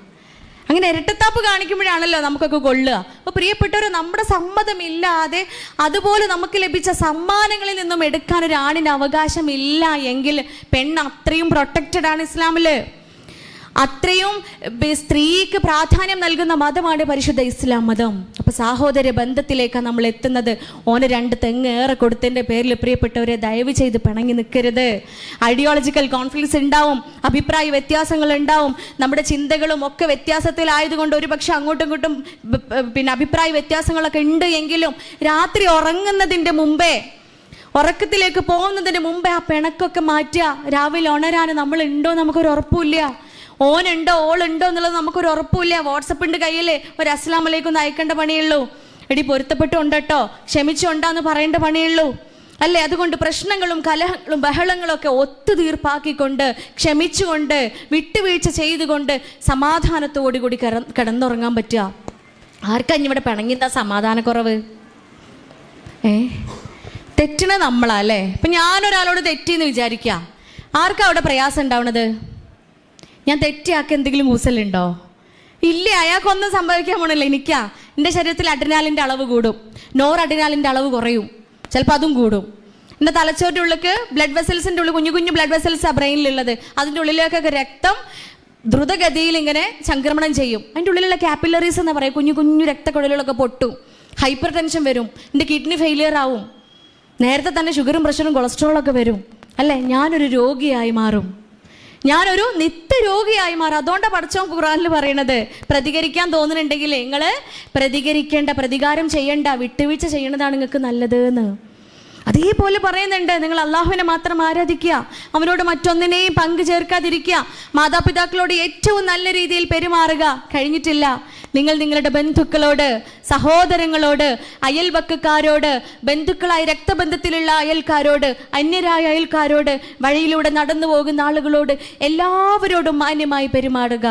അങ്ങനെ ഇരട്ടത്താപ്പ് കാണിക്കുമ്പോഴാണല്ലോ നമുക്കൊക്കെ കൊള്ളുക. അപ്പോൾ പ്രിയപ്പെട്ടവരെ, നമ്മുടെ സമ്മതമില്ലാതെ അതുപോലെ നമുക്ക് ലഭിച്ച സമ്മാനങ്ങളിൽ നിന്നും എടുക്കാൻ ഒരു ആണിന് അവകാശമില്ല എങ്കിൽ പെണ്ണ് അത്രയും പ്രൊട്ടക്റ്റഡ് ആണ് ഇസ്ലാമിൽ. അത്രയും സ്ത്രീക്ക് പ്രാധാന്യം നൽകുന്ന മതമാണ് പരിശുദ്ധ ഇസ്ലാം മതം. അപ്പോൾ സഹോദര ബന്ധത്തിലേക്കാണ് നമ്മൾ എത്തുന്നത്. ഓന് 2 തെങ്ങ് ഏറെ കൊടുത്തതിൻ്റെ പേരിൽ പ്രിയപ്പെട്ടവരെ ദയവ് ചെയ്ത് പിണങ്ങി നിൽക്കരുത്. ഐഡിയോളജിക്കൽ കോൺഫ്ലിക്ട്സ് ഉണ്ടാവും, അഭിപ്രായ വ്യത്യാസങ്ങൾ ഉണ്ടാവും, നമ്മുടെ ചിന്തകളും ഒക്കെ വ്യത്യാസത്തിലായതുകൊണ്ട് ഒരുപക്ഷെ അങ്ങോട്ടും ഇങ്ങോട്ടും പിന്നെ അഭിപ്രായ വ്യത്യാസങ്ങളൊക്കെ ഉണ്ട് എങ്കിലും രാത്രി ഉറങ്ങുന്നതിൻ്റെ മുമ്പേ, ഉറക്കത്തിലേക്ക് പോകുന്നതിന് മുമ്പേ ആ പിണക്കൊക്കെ മാറ്റുക. രാവിലെ ഉണരാൻ നമ്മളുണ്ടോ നമുക്കൊരു ഉറപ്പില്ല. ഓനുണ്ടോ ഓളുണ്ടോ എന്നുള്ളത് നമുക്കൊരു ഉറപ്പില്ല. വാട്സപ്പിൻ്റെ കയ്യിൽ ഒരു അസ്സലാമു അലൈക്കും ഒന്ന് അയക്കേണ്ട പണിയുള്ളൂ. എടി പൊരുത്തപ്പെട്ടുണ്ടോ ക്ഷമിച്ചുണ്ടാന്ന് പറയേണ്ട പണിയുള്ളൂ അല്ലേ? അതുകൊണ്ട് പ്രശ്നങ്ങളും കലഹങ്ങളും ബഹളങ്ങളും ഒക്കെ ഒത്തുതീർപ്പാക്കിക്കൊണ്ട് ക്ഷമിച്ചുകൊണ്ട് വിട്ടുവീഴ്ച ചെയ്തുകൊണ്ട് സമാധാനത്തോടുകൂടി കിടന്നുറങ്ങാൻ പറ്റുക. ആർക്കാ ഇവിടെ പിണങ്ങിഎന്താ സമാധാനക്കുറവ്? തെറ്റണ നമ്മളാ അല്ലേ? ഇപ്പം ഞാനൊരാളോട് തെറ്റിയെന്ന് വിചാരിക്കുക, ആർക്കാ അവിടെ പ്രയാസം ഉണ്ടാവണത്? ഞാൻ തെറ്റിയാക്കി എന്തെങ്കിലും കൂസലുണ്ടോ? ഇല്ല. അയാൾക്കൊന്നും സംഭവിക്കാൻ പോണില്ല. എനിക്കാ എൻ്റെ ശരീരത്തിൽ അഡ്രിനാലിൻ്റെ അളവ് കൂടും, നോർ അഡ്രിനാലിൻ്റെ അളവ് കുറയും, ചിലപ്പോൾ അതും കൂടും. എൻ്റെ തലച്ചോറിൻ്റെ ഉള്ളിലേക്ക് ബ്ലഡ് വെസൽസിൻ്റെ ഉള്ളിൽ കുഞ്ഞു കുഞ്ഞു ബ്ലഡ് വെസൽസാണ് ബ്രെയിനിലുള്ളത്. അതിൻ്റെ ഉള്ളിലേക്കൊക്കെ രക്തം ദ്രുതഗതിയിൽ ഇങ്ങനെ സംക്രമണം ചെയ്യും. അതിൻ്റെ ഉള്ളിലുള്ള കാപ്പിലറീസ് എന്ന് പറയും, കുഞ്ഞു കുഞ്ഞു രക്തക്കുഴലുകളൊക്കെ പൊട്ടും, ഹൈപ്പർ ടെൻഷൻ വരും, എൻ്റെ കിഡ്നി ഫെയിലിയർ ആവും, നേരത്തെ തന്നെ ഷുഗറും പ്രഷറും കൊളസ്ട്രോളൊക്കെ വരും അല്ലേ? ഞാനൊരു രോഗിയായി മാറും, ഞാനൊരു നിത്യരോഗിയായി മാറും. അതുകൊണ്ടാണ് പടച്ചോൻ ഖുർആനിൽ പറയണത്, പ്രതികരിക്കാൻ തോന്നുന്നുണ്ടെങ്കിൽ നിങ്ങൾ പ്രതികരിക്കേണ്ട, പ്രതികാരം ചെയ്യണ്ട, വിട്ടുവീഴ്ച ചെയ്യണതാണ് നിങ്ങൾക്ക് നല്ലത് എന്ന്. അതേപോലെ പറയുന്നുണ്ട്, നിങ്ങൾ അള്ളാഹുവിനെ മാത്രം ആരാധിക്കുക, അവനോട് മറ്റൊന്നിനെയും പങ്കു ചേർക്കാതിരിക്കുക, മാതാപിതാക്കളോട് ഏറ്റവും നല്ല രീതിയിൽ പെരുമാറുക. കഴിഞ്ഞിട്ടില്ല, നിങ്ങൾ നിങ്ങളുടെ ബന്ധുക്കളോട്, സഹോദരങ്ങളോട്, അയൽവക്കക്കാരോട്, ബന്ധുക്കളായ രക്തബന്ധത്തിലുള്ള അയൽക്കാരോട്, അന്യരായ അയൽക്കാരോട്, വഴിയിലൂടെ നടന്നു പോകുന്ന ആളുകളോട് എല്ലാവരോടും മാന്യമായി പെരുമാറുക.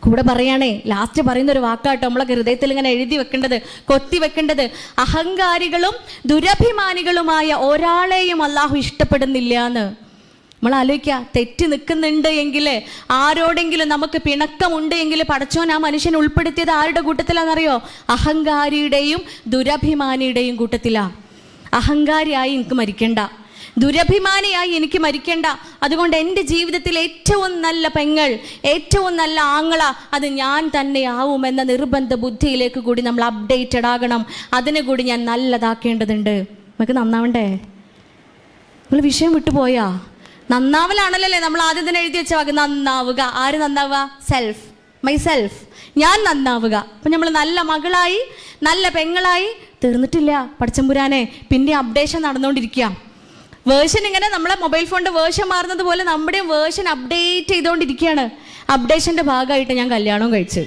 കൂടെ പറയണേ, ലാസ്റ്റ് പറയുന്ന ഒരു വാക്കാട്ടോ നമ്മളൊക്കെ ഹൃദയത്തിൽ ഇങ്ങനെ എഴുതി വെക്കേണ്ടത്, കൊത്തി വെക്കേണ്ടത്. അഹങ്കാരികളും ദുരഭിമാനികളുമായ ഒരാളെയും അള്ളാഹു ഇഷ്ടപ്പെടുന്നില്ല എന്ന്. നമ്മൾ ആലോചിക്കുക, തെറ്റി നിൽക്കുന്നുണ്ട് എങ്കിൽ, ആരോടെങ്കിലും നമുക്ക് പിണക്കമുണ്ട് എങ്കിൽ പടച്ചോൻ ആ മനുഷ്യനെ ഉൾപ്പെടുത്തിയത് ആരുടെ കൂട്ടത്തിലാണെന്നറിയോ? അഹങ്കാരിയുടെയും ദുരഭിമാനിയുടെയും കൂട്ടത്തിലാണ്. അഹങ്കാരിയായി എനിക്ക് മരിക്കണ്ട, ദുരഭിമാനിയായി എനിക്ക് മരിക്കേണ്ട. അതുകൊണ്ട് എൻ്റെ ജീവിതത്തിൽ ഏറ്റവും നല്ല പെങ്ങൾ, ഏറ്റവും നല്ല ആങ്ങള അത് ഞാൻ തന്നെ ആവുമെന്ന നിർബന്ധ ബുദ്ധിയിലേക്ക് കൂടി നമ്മൾ അപ്ഡേറ്റഡ് ആകണം. അതിനെ കൂടി ഞാൻ നല്ലതാക്കേണ്ടതുണ്ട്. നമുക്ക് നന്നാവണ്ടേ? നിങ്ങൾ വിഷയം വിട്ടുപോയാ? നന്നാവലാണല്ലോ നമ്മൾ ആദ്യം തന്നെ എഴുതി വെച്ച വാക്ക് നന്നാവുക. ആര് നന്നാവുക? സെൽഫ്, മൈ സെൽഫ്, ഞാൻ നന്നാവുക. അപ്പം നമ്മൾ നല്ല മകളായി, നല്ല പെങ്ങളായി തീർന്നിട്ടില്ല പടച്ചമ്പുരാനെ. പിന്നെ അപ്ഡേഷൻ നടന്നുകൊണ്ടിരിക്കുക. വേർഷൻ ഇങ്ങനെ നമ്മളെ മൊബൈൽ ഫോണിൻ്റെ വേർഷൻ മാറുന്നത് പോലെ നമ്മുടെ വേർഷൻ അപ്ഡേറ്റ് ചെയ്തുകൊണ്ടിരിക്കുകയാണ്. അപ്ഡേഷൻ്റെ ഭാഗമായിട്ട് ഞാൻ കല്യാണവും കഴിച്ചു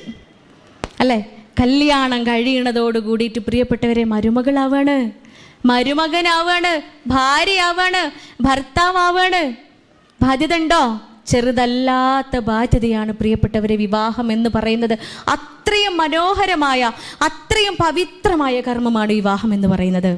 അല്ലേ? കല്യാണം കഴിയണതോട് കൂടിയിട്ട് പ്രിയപ്പെട്ടവരെ മരുമകളാവാണ്, മരുമകനാവാണ്, ഭാര്യയാവാണ്, ഭർത്താവാണ്. ബാധ്യത ഉണ്ടോ? ചെറുതല്ലാത്ത ബാധ്യതയാണ് പ്രിയപ്പെട്ടവരെ വിവാഹം എന്ന് പറയുന്നത്. അത്രയും മനോഹരമായ, അത്രയും പവിത്രമായ കർമ്മമാണ് വിവാഹം എന്ന് പറയുന്നത്.